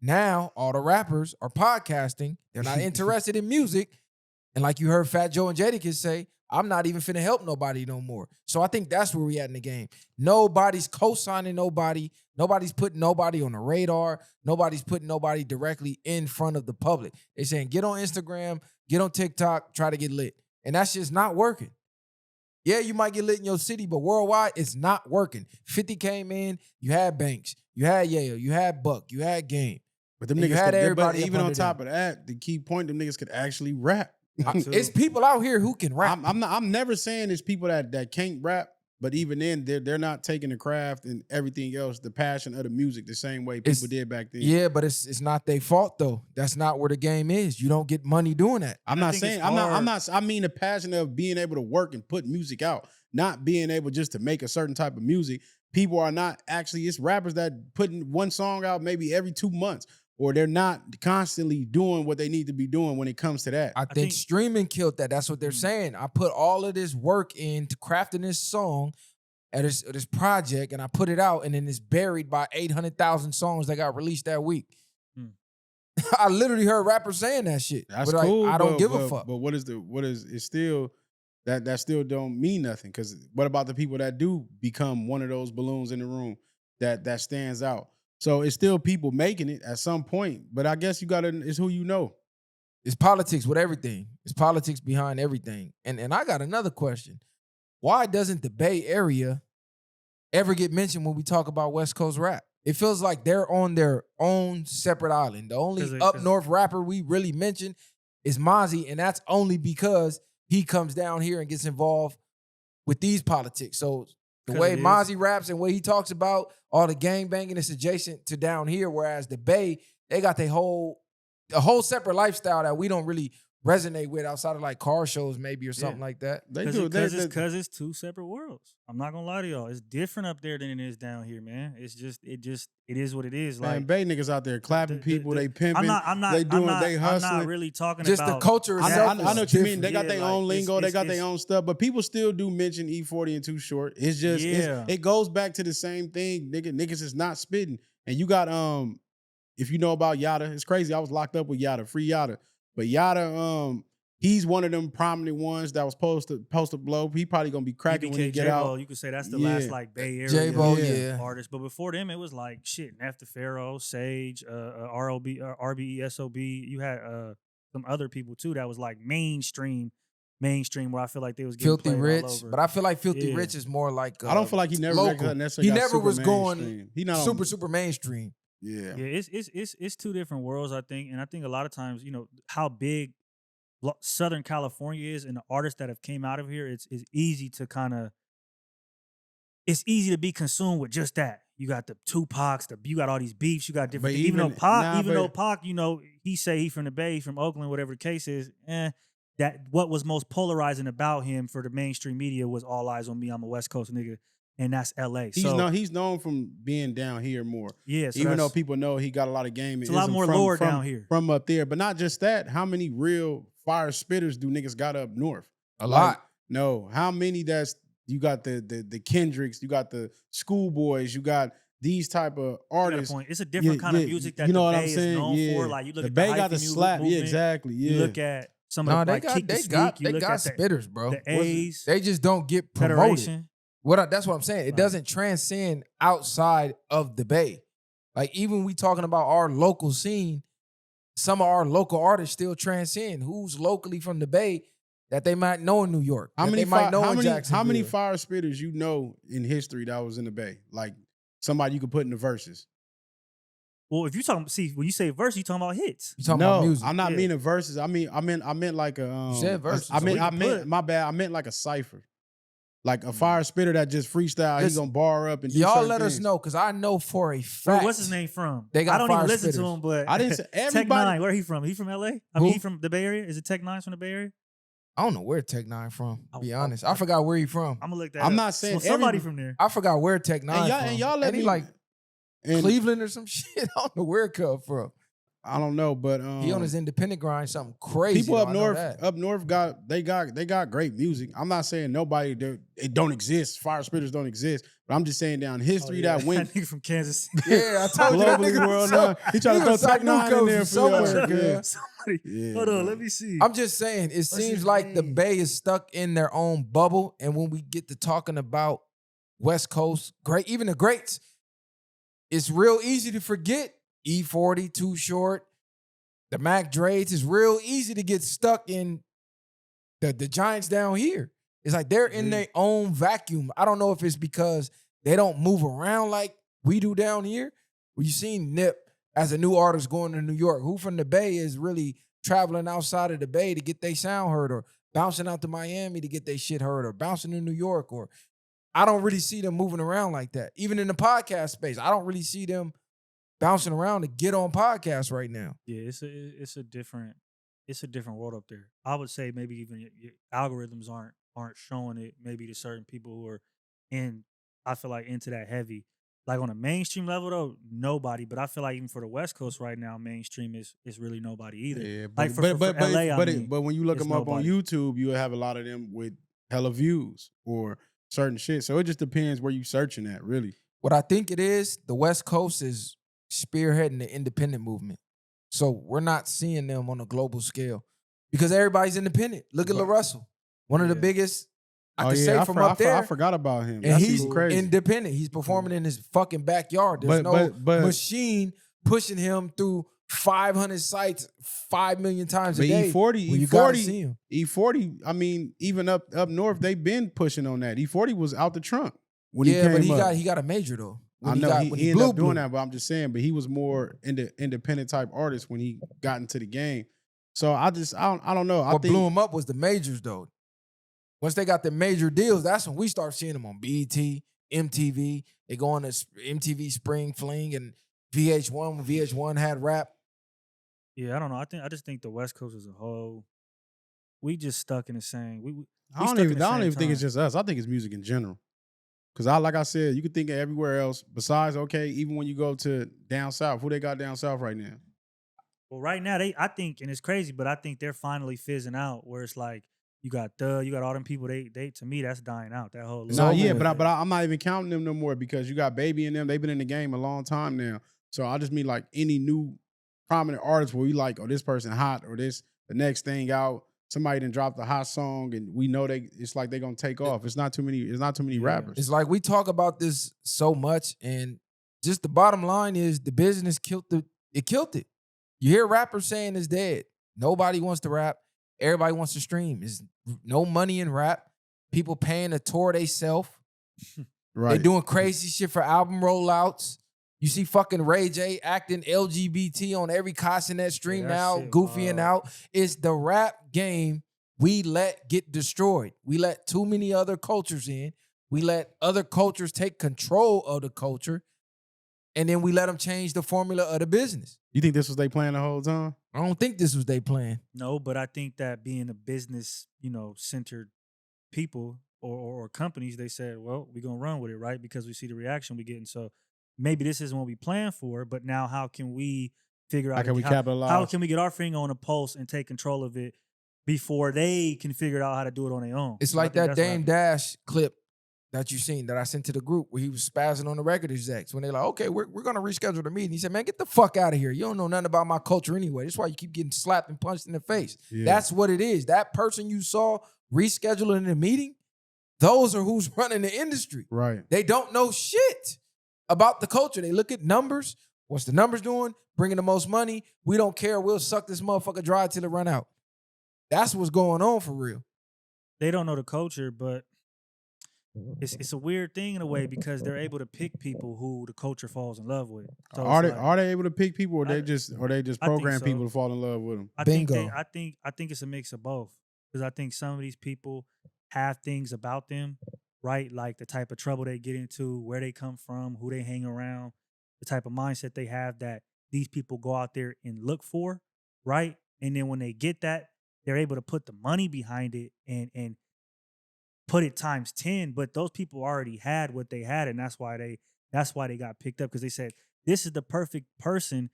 Now all the rappers are podcasting. They're not interested in music. And like you heard Fat Joe and Jadakiss say, I'm not even finna help nobody no more. So I think that's where we at in the game. Nobody's co-signing nobody. Nobody's putting nobody on the radar. Nobody's putting nobody directly in front of the public. They're saying, get on Instagram, get on TikTok, try to get lit. And that's just not working. Yeah, you might get lit in your city, but worldwide, it's not working. 50 came in, you had Banks, you had Yayo, you had Buck, you had Game. But them and niggas you had everybody even on under top them. of that, the key point, them niggas could actually rap. It's people out here who can rap. I'm never saying it's people that can't rap, but even then, they're not taking the craft and everything else, the passion of the music, the same way people did back then. Yeah, but it's not their fault though. That's not where the game is. You don't get money doing that. I mean the passion of being able to work and put music out, not being able just to make a certain type of music. People are not actually, it's rappers that putting one song out maybe every 2 months, or they're not constantly doing what they need to be doing when it comes to that. I think streaming killed that. That's what they're saying. I put all of this work into crafting this song at this project, and I put it out, and then it's buried by 800,000 songs that got released that week. I literally heard rappers saying that shit. That's but cool. I don't give a fuck. But it's still that still don't mean nothing. Because what about the people that do become one of those balloons in the room that stands out? So it's still people making it at some point. But I guess it's who you know. It's politics with everything. It's politics behind everything. And I got another question. Why doesn't the Bay Area ever get mentioned when we talk about West Coast rap? It feels like they're on their own separate island. The only up north rapper we really mention is Mozzie, and that's only because he comes down here and gets involved with these politics. So the way Mozzie raps and what he talks about, all the gangbanging is adjacent to down here, whereas the Bay, they got a whole separate lifestyle that we don't really resonate with outside of like car shows maybe or something like that. They do. Because it's two separate worlds. I'm not gonna lie to y'all. It's different up there than it is down here, man. It is what it is. Man, Like Bay niggas out there clapping people, they pimping, I'm not they hustling. I'm not really talking Just about the culture I itself. know what you mean. They got their own like, lingo, they got their own stuff, but people still do mention E40 and Too Short. It's just it goes back to the same thing. Niggas is not spitting. And you got if you know about Yada, it's crazy. I was locked up with Yada, free Yada. But Yada, he's one of them prominent ones that was supposed to blow. He probably gonna be cracking when he get J-Bo, out. you could say that's the last like Bay Area J-Bo, artist. But before them, it was like shit. Nef the Pharaoh, Sage, RBE, SOB. You had some other people too that was like mainstream. Where I feel like they was getting Filthy played Rich, all over. but I feel like Filthy Rich is more like I don't feel like he never local. necessarily He got never super was going mainstream. He not super mainstream. Yeah. It's two different worlds, I think, and I think a lot of times, you know, how big Southern California is and the artists that have came out of here, it's easy to it's easy to be consumed with just that. You got the Tupacs, you got all these beefs, you got different. Even though Pac, you know, he say he from the Bay, from Oakland, whatever the case is. That what was most polarizing about him for the mainstream media was all eyes on me. I'm a West Coast nigga, and that's L.A. He's known from being down here more. Yeah, so even though people know he got a lot of game. It's a lot more lore down here from up there. But not just that. How many real fire spitters do niggas got up north? A lot. No. How many? You got the Kendricks, you got the Schoolboys, you got these type of artists. It's a different kind of music that you know the what Bay I'm saying? is known for. Like you look the at Bay the got the slap. Yeah, exactly. Yeah. You look at some of the they got spitters, bro. The A's. They just don't get promoted. Federation. That's what I'm saying. It doesn't transcend outside of the Bay. Like even we talking about our local scene, some of our local artists still transcend. Who's locally from the Bay that they might know in New York? How many fire spitters you know in history that was in the Bay? Like somebody you could put in the verses. Well, if you when you say verse, you talking about hits. You talking about music? I'm not meaning verses. I meant like a. You said verses. I meant my bad. I meant like a cipher. Like a fire spitter that just freestyle, he's gonna bar up and do y'all certain let us things. know, because I know for a fact. What's his name from? They got I don't fire even listen to spitters. him, but I didn't say Tech everybody. 9, where he from? He from LA? I Who? mean, he from the Bay Area? Is it Tech 9's from the Bay Area? I don't know where Tech 9 from, to be I- honest. I forgot where he from. I'm gonna look that I'm up. not saying somebody every- from there. I forgot where Tech 9 from. And y'all let and he me like and Cleveland or some shit. I don't know where it come from. I don't know, but He on his independent grind, something crazy. people though, up I know north, that. they got great music. I'm not saying nobody it don't exist. Fire spitters don't exist, but I'm just saying down history that went nigga from Kansas. Yeah, I told you that globally nigga world. was He trying to throw was Tech 9 in there for somewhere, y'all. girl. Yeah. Somebody, Yeah, hold on, man. let me see. I'm just saying, it seems his like the name? Bay is stuck in their own bubble. And when we get to talking about West Coast, even the greats, it's real easy to forget E40, Too Short, the Mac Dre's. It's real easy to get stuck in the Giants down here. It's like they're in their own vacuum. I don't know if it's because they don't move around like we do down here. Well, you seen Nip as a new artist going to New York. Who from the Bay is really traveling outside of the Bay to get their sound heard, or bouncing out to Miami to get their shit heard, or bouncing to New York? Or I don't really see them moving around like that. Even in the podcast space, I don't really see them bouncing around to get on podcasts right now. Yeah, it's a different world up there. I would say maybe even your algorithms aren't showing it maybe to certain people who are in. I feel like into that heavy. Like on a mainstream level though, nobody. But I feel like even for the West Coast right now, mainstream is really nobody either. Yeah, like for LA, but when you look it's them up on nobody. YouTube, you'll have a lot of them with hella views or certain shit. So it just depends where you searching at, really. What I think it is, the West Coast is spearheading the independent movement. So we're not seeing them on a global scale because everybody's independent. Look at La Russell, one of the biggest, I can say from up there. I forgot about him. And That's he's even crazy. independent. He's performing in his fucking backyard. There's no but- machine pushing him through 500 sites 5 million times a But day. E40, when you gotta see him. E40. I mean, even up north, they've been pushing on that. E40 was out the trunk when he Yeah, came but up. he got a major though. I know he ended up doing that, but I'm just saying. But he was more independent type artist when he got into the game. So I don't know. What blew him up was the majors though. Once they got the major deals, that's when we start seeing them on BET, MTV. They go on to MTV Spring Fling and VH1 when VH1 had rap. Yeah, I don't know. I just think the West Coast as a whole, we just stuck in the same. I don't even think it's just us. I think it's music in general. Because like I said, you could think of everywhere else besides, okay, even when you go to down south, who they got down south right now? Well, right now I think, and it's crazy, but I think they're finally fizzing out. Where it's like you got all them people. They to me that's dying out. That whole No, yeah, but I'm not even counting them no more because you got Baby and them. They've been in the game a long time now. So I just mean like any new prominent artist where you like, oh, this person hot or this the next thing out. Somebody done dropped a hot song and we know it's like they're gonna take off. It's not too many rappers. It's like we talk about this so much, and just the bottom line is the business killed it. You hear rappers saying it's dead. Nobody wants to rap. Everybody wants to stream. There's no money in rap. People paying to tour they self. Right. They doing crazy shit for album rollouts. You see fucking Ray J acting LGBT on every Cosnet stream now, goofying out. It's the rap game we let get destroyed. We let too many other cultures in. We let other cultures take control of the culture. And then we let them change the formula of the business. You think this was they plan the whole time? I don't think this was they plan. No, but I think that being a business, centered people or companies, they said, well, we're gonna run with it, right? Because we see the reaction we getting. So maybe this isn't what we planned for, but now how can we figure out How can we capitalize? How can we get our finger on the pulse and take control of it before they can figure out how to do it on their own? It's like that Dame Dash clip that you seen that I sent to the group where he was spazzing on the record execs when they're like, okay, we're gonna reschedule the meeting. He said, man, get the fuck out of here. You don't know nothing about my culture anyway. That's why you keep getting slapped and punched in the face. Yeah. That's what it is. That person you saw rescheduling the meeting, those are who's running the industry. Right. They don't know shit about the culture. They look at numbers. What's the numbers doing? Bringing the most money. We don't care. We'll suck this motherfucker dry till it run out. That's what's going on for real. They don't know the culture, but it's a weird thing in a way because they're able to pick people who the culture falls in love with. So Are they able to pick people or they just program so. people to fall in love with them? I think it's a mix of both because I think some of these people have things about them right? Like the type of trouble they get into, where they come from, who they hang around, the type of mindset they have that these people go out there and look for, right? And then when they get that, they're able to put the money behind it and put it times 10. But those people already had what they had, and that's why they got picked up, because they said this is the perfect person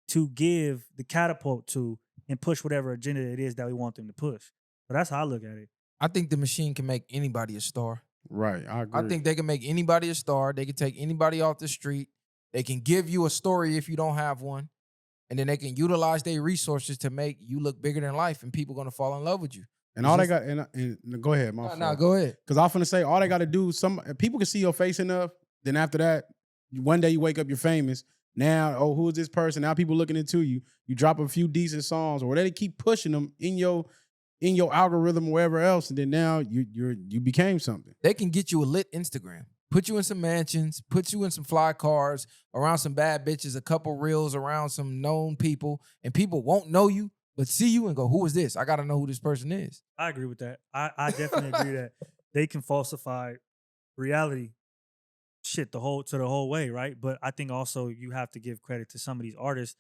to give the catapult to and push whatever agenda it is that we want them to push. So that's how I look at it. I think the machine can make anybody a star. Right, I agree. I think they can make anybody a star. They can take anybody off the street. They can give you a story if you don't have one. And then they can utilize their resources to make you look bigger than life, and people going to fall in love with you. And all they got, and go ahead, my fault. No, go ahead. Because I'm finna say, all they got to do, people can see your face enough. Then after that, one day you wake up, you're famous. Now, oh, who is this person? Now people looking into you. You drop a few decent songs, or they keep pushing them in your algorithm or wherever else, and then now you became something. They can get you a lit Instagram, put you in some mansions, put you in some fly cars, around some bad bitches, a couple reels around some known people, and people won't know you, but see you and go, who is this? I got to know who this person is. I agree with that. I definitely agree that they can falsify reality the whole way, right? But I think also you have to give credit to some of these artists.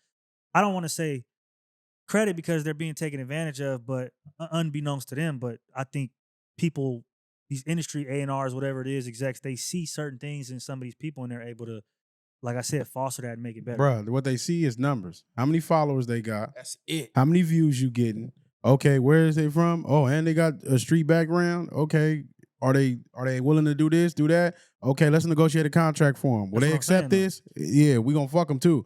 I don't want to say credit because they're being taken advantage of, but unbeknownst to them. But I think people, these industry A&Rs, whatever it is, execs, they see certain things in some of these people, and they're able to, like I said, foster that and make it better. Bruh, what they see is numbers. How many followers they got? That's it. How many views you getting? Okay, where is they from? Oh, and they got a street background. Okay, are they willing to do this, do that? Okay, let's negotiate a contract for them. Will they accept this? Yeah, we gonna fuck them too.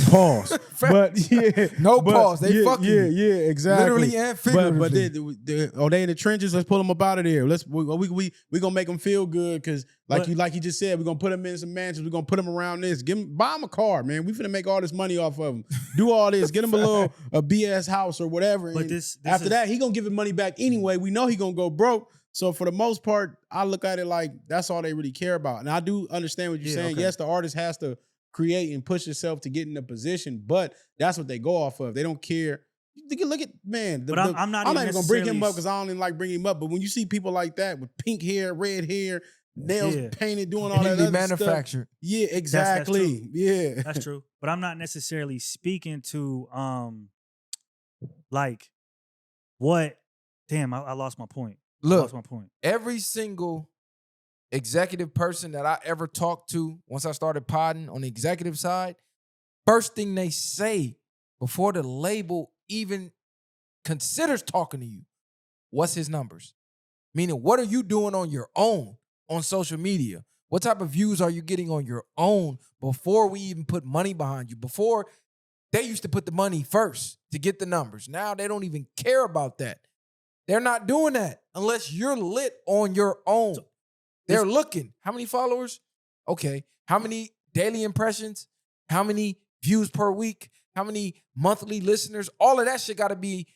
Pause. But yeah, pause. They fucking yeah, exactly. Literally and figuratively. But they in the trenches. Let's pull them up out of there. We gonna make them feel good because like you just said, we're gonna put them in some mansions. We're gonna put them around this. Buy them a car, man. We finna make all this money off of them. Do all this. Get them a BS house or whatever. But after that, he gonna give his money back anyway. We know he gonna go broke. So for the most part, I look at it like that's all they really care about. And I do understand what you're saying. Okay. Yes, the artist has to create and push yourself to get in a position, but that's what they go off of. They don't care. Look at, man. I'm not even gonna bring him up because I don't even like bringing him up. But when you see people like that with pink hair, red hair, nails painted, doing all that other manufactured stuff. Yeah, exactly. That's that's true. But I'm not necessarily speaking to like what. Damn, I lost my point. Look, I lost my point. Every single executive person that I ever talked to once I started podding on the executive side, first thing they say before the label even considers talking to you, what's his numbers? Meaning, what are you doing on your own on social media? What type of views are you getting on your own before we even put money behind you? Before, they used to put the money first to get the numbers. Now they don't even care about that. They're not doing that unless you're lit on your own. They're looking. How many followers? Okay. How many daily impressions? How many views per week? How many monthly listeners? All of that shit got to be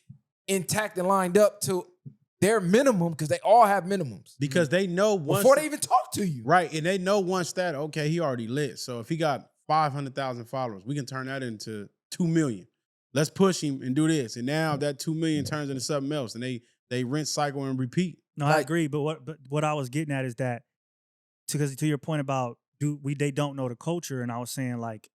intact and lined up to their minimum, because they all have minimums. Because they know once before they even talk to you. Right. And they know once that, okay, he already lit. So if he got 500,000 followers, we can turn that into 2 million. Let's push him and do this. And now that 2 million turns into something else. And they rinse, cycle, and repeat. No, I agree. But what I was getting at is that, because to your point about they don't know the culture, and I was saying like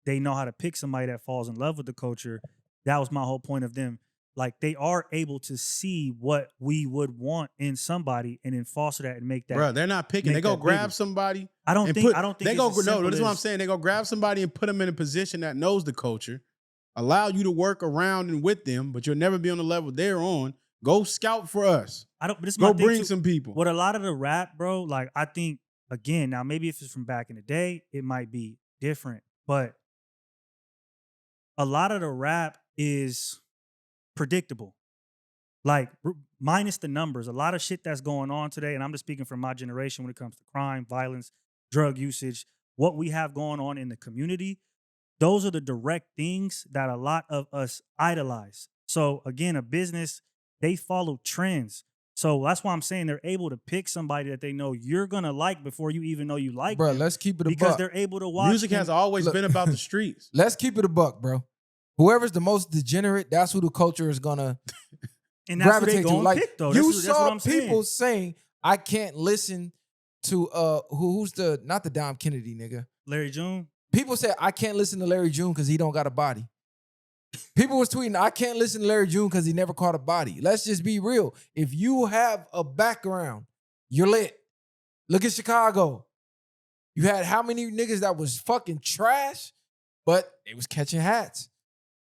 they know how to pick somebody that falls in love with the culture. That was my whole point of them. Like they are able to see what we would want in somebody and then foster that and make that. Bro, they're not picking. They go grab somebody. I don't think they go. No, that's what I'm saying. They go grab somebody and put them in a position that knows the culture, allow you to work around and with them, but you'll never be on the level they're on. Go scout for us. But this go bring some people. What a lot of the rap, bro, like I think, again, now maybe if it's from back in the day, it might be different. But a lot of the rap is predictable. Like, minus the numbers, a lot of shit that's going on today, and I'm just speaking from my generation when it comes to crime, violence, drug usage, what we have going on in the community, those are the direct things that a lot of us idolize. So again, a business, they follow trends. So that's why I'm saying they're able to pick somebody that they know you're going to like before you even know you like bro, them. Let's keep it a because buck. They're able to watch. Music has always been about the streets. Let's keep it a buck, bro. Whoever's the most degenerate, that's who the culture is going to and that's gravitate who they to. Like, pick, though. You that's saw what I'm people saying, I can't listen to who's the not the Dom Kennedy nigga. Larry June. People say I can't listen to Larry June because he don't got a body. People was tweeting, I can't listen to Larry June because he never caught a body. Let's just be real. If you have a background, you're lit. Look at Chicago. You had how many niggas that was fucking trash, but they was catching hats.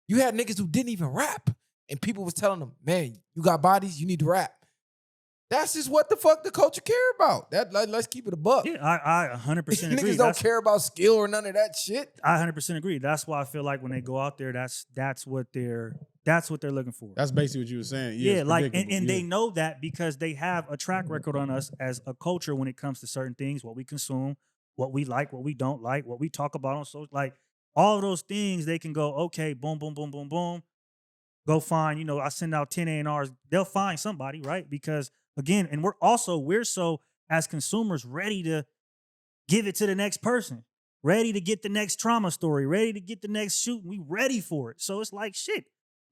You had niggas who didn't even rap, and people was telling them, man, you got bodies, you need to rap. That's just what the fuck the culture care about. Let's keep it a buck. Yeah, I 100% agree. Niggas don't care about skill or none of that shit. I 100% agree. That's why I feel like when they go out there, that's what they're looking for. That's basically what you were saying. Yeah, it's like and predictable. they know that because they have a track record on us as a culture when it comes to certain things, what we consume, what we like, what we don't like, what we talk about on social, like all of those things. They can go, okay, boom, boom, boom, boom, boom. Go find, I send out 10 A&Rs. They'll find somebody, right? Because again, and we're so as consumers ready to give it to the next person, ready to get the next trauma story, ready to get the next shooting. We ready for it. So it's like, shit,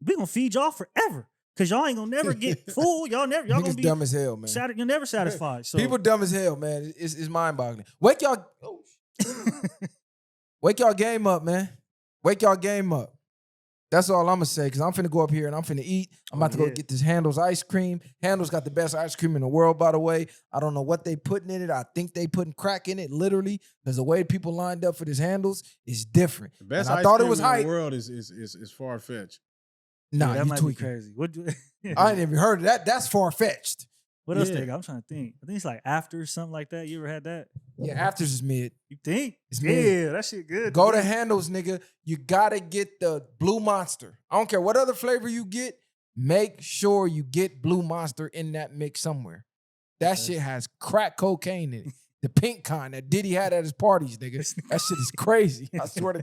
we gonna feed y'all forever. Cause y'all ain't gonna never get full. Y'all Niggas gonna be dumb as hell, man. You're never satisfied. So People dumb as hell, man. It's mind-boggling. Wake y'all wake y'all game up, man. Wake y'all game up. That's all I'm gonna say, because I'm finna go up here and I'm finna eat. I'm about to go get this Handel's ice cream. Handel's got the best ice cream in the world, by the way. I don't know what they putting in it. I think they putting crack in it, literally, because the way people lined up for this Handel's is different. The best and I ice thought cream it was in hype. the world is far-fetched. Nah, that you might be tweaking. crazy. I ain't even heard of that. That's far-fetched. What else Yeah. they got? I'm trying to think. I think it's like After something like that. You ever had that? Yeah, Afters is mid. You think? It's Yeah, mid. that shit good. Go to Handel's, nigga. You gotta get the Blue Monster. I don't care what other flavor you get. Make sure you get Blue Monster in that mix somewhere. That shit has crack cocaine in it. The pink kind that Diddy had at his parties, nigga. That shit is crazy. I swear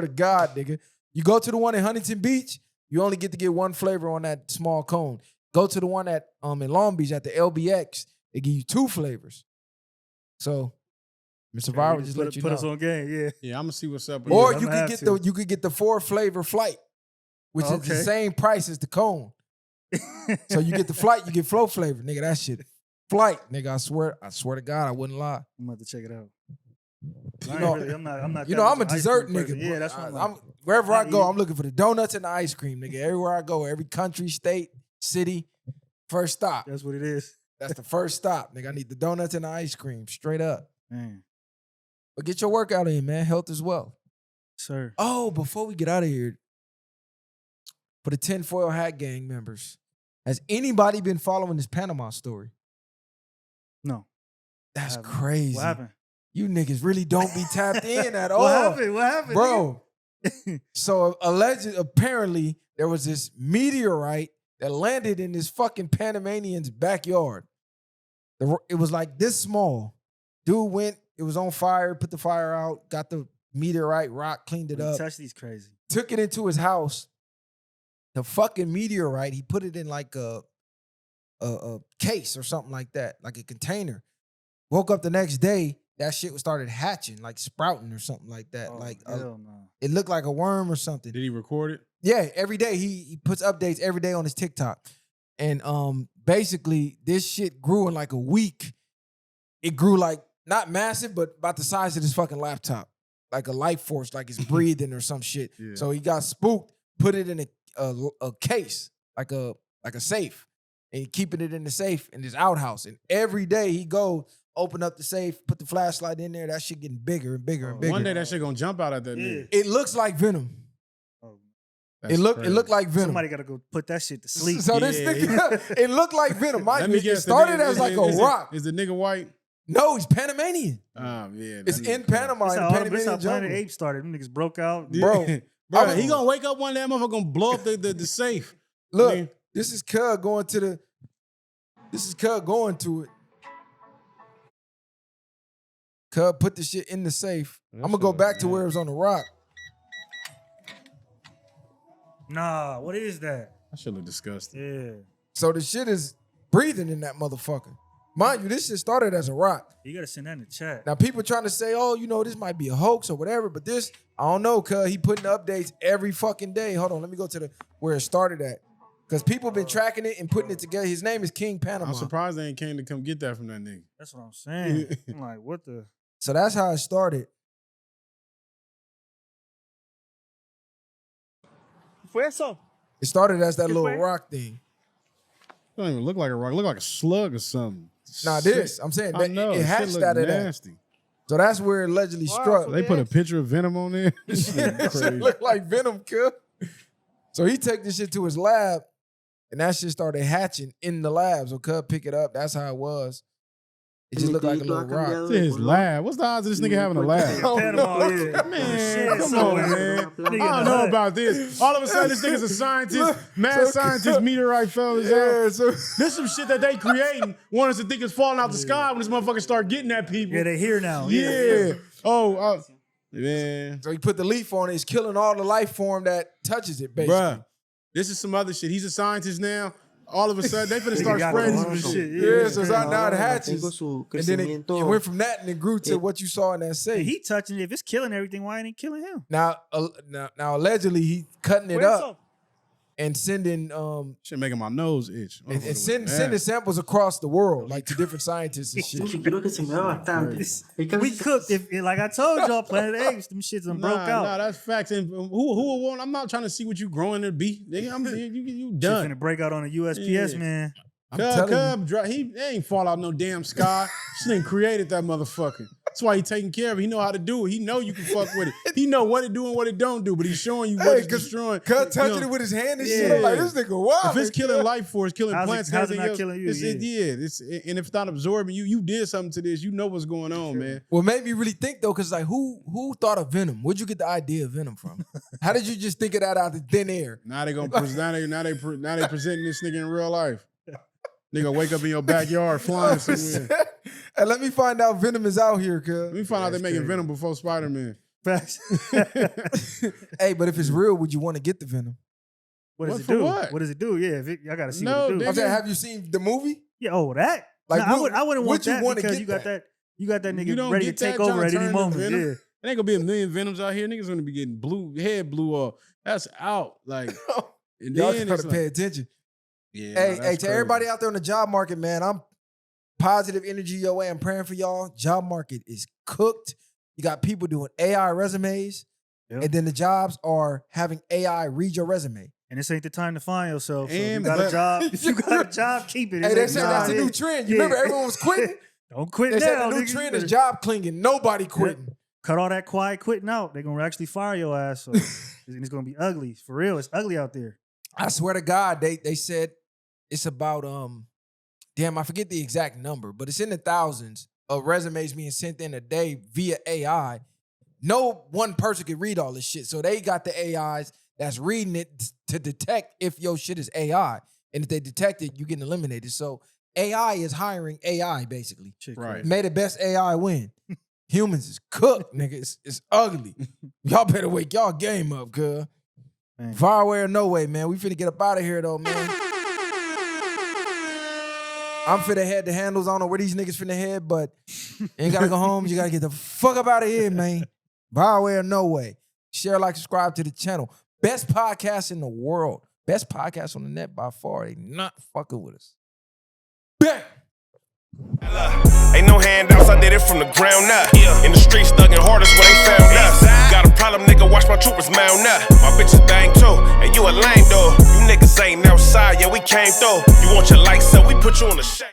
to God, nigga. You go to the one in Huntington Beach, you only get to get one flavor on that small cone. Go to the one at in Long Beach at the LBX, they give you 2 flavors. So, Mr. Viral just let you put know. us on game. Yeah. Yeah, I'm gonna see what's up. Or with you that. could get the 4-flavor flight, which is the Okay. same price as the cone. So you get the flight, you get flow flavor, nigga. That shit, flight, nigga. I swear to God, I wouldn't lie. I'm about to check it out. You know, I'm not. you that know, much I'm a of an ice dessert cream person. nigga. Yeah, that's what I'm wherever I I go, eat. I'm looking for the donuts and the ice cream, nigga. Everywhere I go, every country, state, city, first stop. That's what it is. That's the first stop, nigga. I need the donuts and the ice cream, straight up. Man, But get your workout in, man. Health as well. sir. Oh, before we get out of here, for the tinfoil hat gang members, has anybody been following this Panama story? No. That's What happened? crazy. What happened? You niggas really don't be tapped in at all. What happened? Bro. So apparently there was this meteorite that landed in this fucking Panamanian's backyard. It was like this small. Dude went, it was on fire, put the fire out, got the meteorite rock, cleaned it up, Touch these crazy. took it into his house. The fucking meteorite, he put it in like a case or something like that, like a container. Woke up the next day, that shit started hatching, like sprouting or something like that. Oh, like hell no. it looked like a worm or something. Did he record it? Yeah, every day he puts updates every day on his TikTok. And basically this shit grew in like a week. It grew like not massive, but about the size of this fucking laptop. Like a life force, like it's breathing or some shit. Yeah. So he got spooked, put it in a case, like a safe. And he keeping it in the safe in his outhouse. And every day he go open up the safe, put the flashlight in there, that shit getting bigger and bigger and bigger. One day that shit gonna jump out at that Yeah. nigga. It looks like venom. Oh, That's It looked crazy. like venom. somebody got to go put that shit to sleep. So this Yeah. nigga, it looked like venom. Let Mind me you, it guess, the started nigga- as like a is it- rock. Is the nigga white? No, he's Panamanian. Yeah. It's that in nigga- Panama, That's in how, the that's how Panamanian Planet jungle. Apes started. Them niggas broke out. Bro, Bro, I he was- gonna wake up one day, that motherfucker gonna blow up the safe. Look, I mean, this is Cub going to the. This is Cub going to it. Cub put the shit in the safe. That I'm gonna go shit back look to where it was on the rock. Nah, what is that? that shit look disgusting. Yeah. So the shit is breathing in that motherfucker. Mind you, this shit started as a rock. You got to send that in the chat. Now people trying to say, oh, you know, this might be a hoax or whatever, but this, I don't know, cuz he putting updates every fucking day. Hold on, let me go to the where it started at. Because people been tracking it and putting it together. His name is King Panama. I'm surprised they ain't came to come get that from that nigga. That's what I'm saying. I'm like, what the? So that's how it started. It started as that little rock thing. It don't even look like a rock. It look like a slug or something. Nah, this. I'm saying I know. it hatched out of nasty. that. So that's where it allegedly struck. They put a picture of Venom on there. This shit That crazy. shit look like Venom, cuz. So he take this shit to his lab, and that shit started hatching in the lab. So Cub pick it up. That's how it was. It just looked like a little rock. It's in his lab. What's the odds of this nigga having a lab? Panama, yeah. Man, come on, man. I don't know about this. All of a sudden, this nigga's a scientist, mad scientist, meteorite fell his ass. This some shit that they creating. Want us to think it's falling out the sky when this motherfucker start getting at people. Yeah, they here now. Yeah. Oh, man. So he put the leaf on it. It's killing all the life form that touches it, basically. Bruh, this is some other shit. He's a scientist now. All of a sudden, they finna start got spreading some some shit. shit. Yeah, so now it hatches. And then it went from that and it grew to what you saw in that Hey, safe. he touching it. If it's killing everything, why ain't he killing him? Now allegedly, he cutting it up and sending Shit making my nose itch. and sending samples across the world, like to different scientists and shit. We cooked. If like I told y'all, Planet Apes, them shits done broke out. Nah, that's facts. And who will want? I'm not trying to see what you growing to be. Nigga, you Shit done. finna break out on the USPS, Yeah. man. Cub, he ain't fall out no damn sky. She done created that motherfucker. That's why he taking care of it. He know how to do it. He know you can fuck with it. He know what it do and what it don't do, but he's showing you what it's destroying. Cuz touching it with his hand and shit. I'm like, this nigga wild. If it's killing life force, killing How's it- plants, how's it everything not else, killing you? and if it's not absorbing you did something to this. You know what's going on, man. What made me really think though, because like who thought of Venom? Where'd you get the idea of Venom from? How did you just think of that out the thin air? Now they gonna now they presenting this nigga in real life. Nigga wake up in your backyard flying somewhere. And let me find out Venom is out here, cuz. Let me find out they making Venom before Spider-Man. Facts. Hey, but if it's real, would you want to get the Venom? What does What it for do? what? What does it do? Yeah, I gotta see No, what it do. nigga. I'm saying, have you seen the movie? Yeah, that. Like, Like, I wouldn't want would you that wanna because get you got that? You got that You nigga don't ready to get that take over trying at to any turn to moment. Venom? Yeah. There ain't gonna be a million Venoms out here. Niggas gonna be getting head blew off. That's out. Like, and Y'all then gotta it's pay like, attention. yeah, Hey, that's to crazy. everybody out there in the job market, man, I'm positive energy your way. I'm praying for y'all. Job market is cooked. You got people doing AI resumes, Yep. and then the jobs are having AI read your resume. And this ain't the time to find yourself. So if you And got a but- job, if you got a job, keep it. Hey, This they ain't said the that's time. the new trend. You Yeah. remember everyone was quitting? Don't quit They said now. the new nigga. trend You is better job clinging. Nobody quitting. cut all that quiet quitting out. They're gonna actually fire your ass. So it's gonna be ugly. For real, it's ugly out there. I swear to God, they said it's about damn, I forget the exact number, but it's in the thousands of resumes being sent in a day via AI. No one person can read all this shit. So they got the AIs that's reading it to detect if your shit is AI. And if they detect it, you get eliminated. So AI is hiring AI, basically. Shit Right. crazy. May the best AI win. Humans is cooked, nigga. It's ugly. Y'all better wake y'all game up, cuz. Man. Far away or no way, man. We finna get up out of here, though, man. I'm finna head the handles. I don't know where these niggas finna head, but you ain't gotta go home. You gotta get the fuck up out of here, man. Far away or no way. Share, like, subscribe to the channel. Best podcast in the world. Best podcast on the net by far. They not fucking with us. Bang! Ain't no handouts, I did it from the ground up. In the streets, thugging hardest where they found us. Got a problem, nigga, watch my troopers mount up. My bitches bang too, and you a lame though. You niggas ain't outside, yeah, we came through. You want your lights up, we put you on the shade.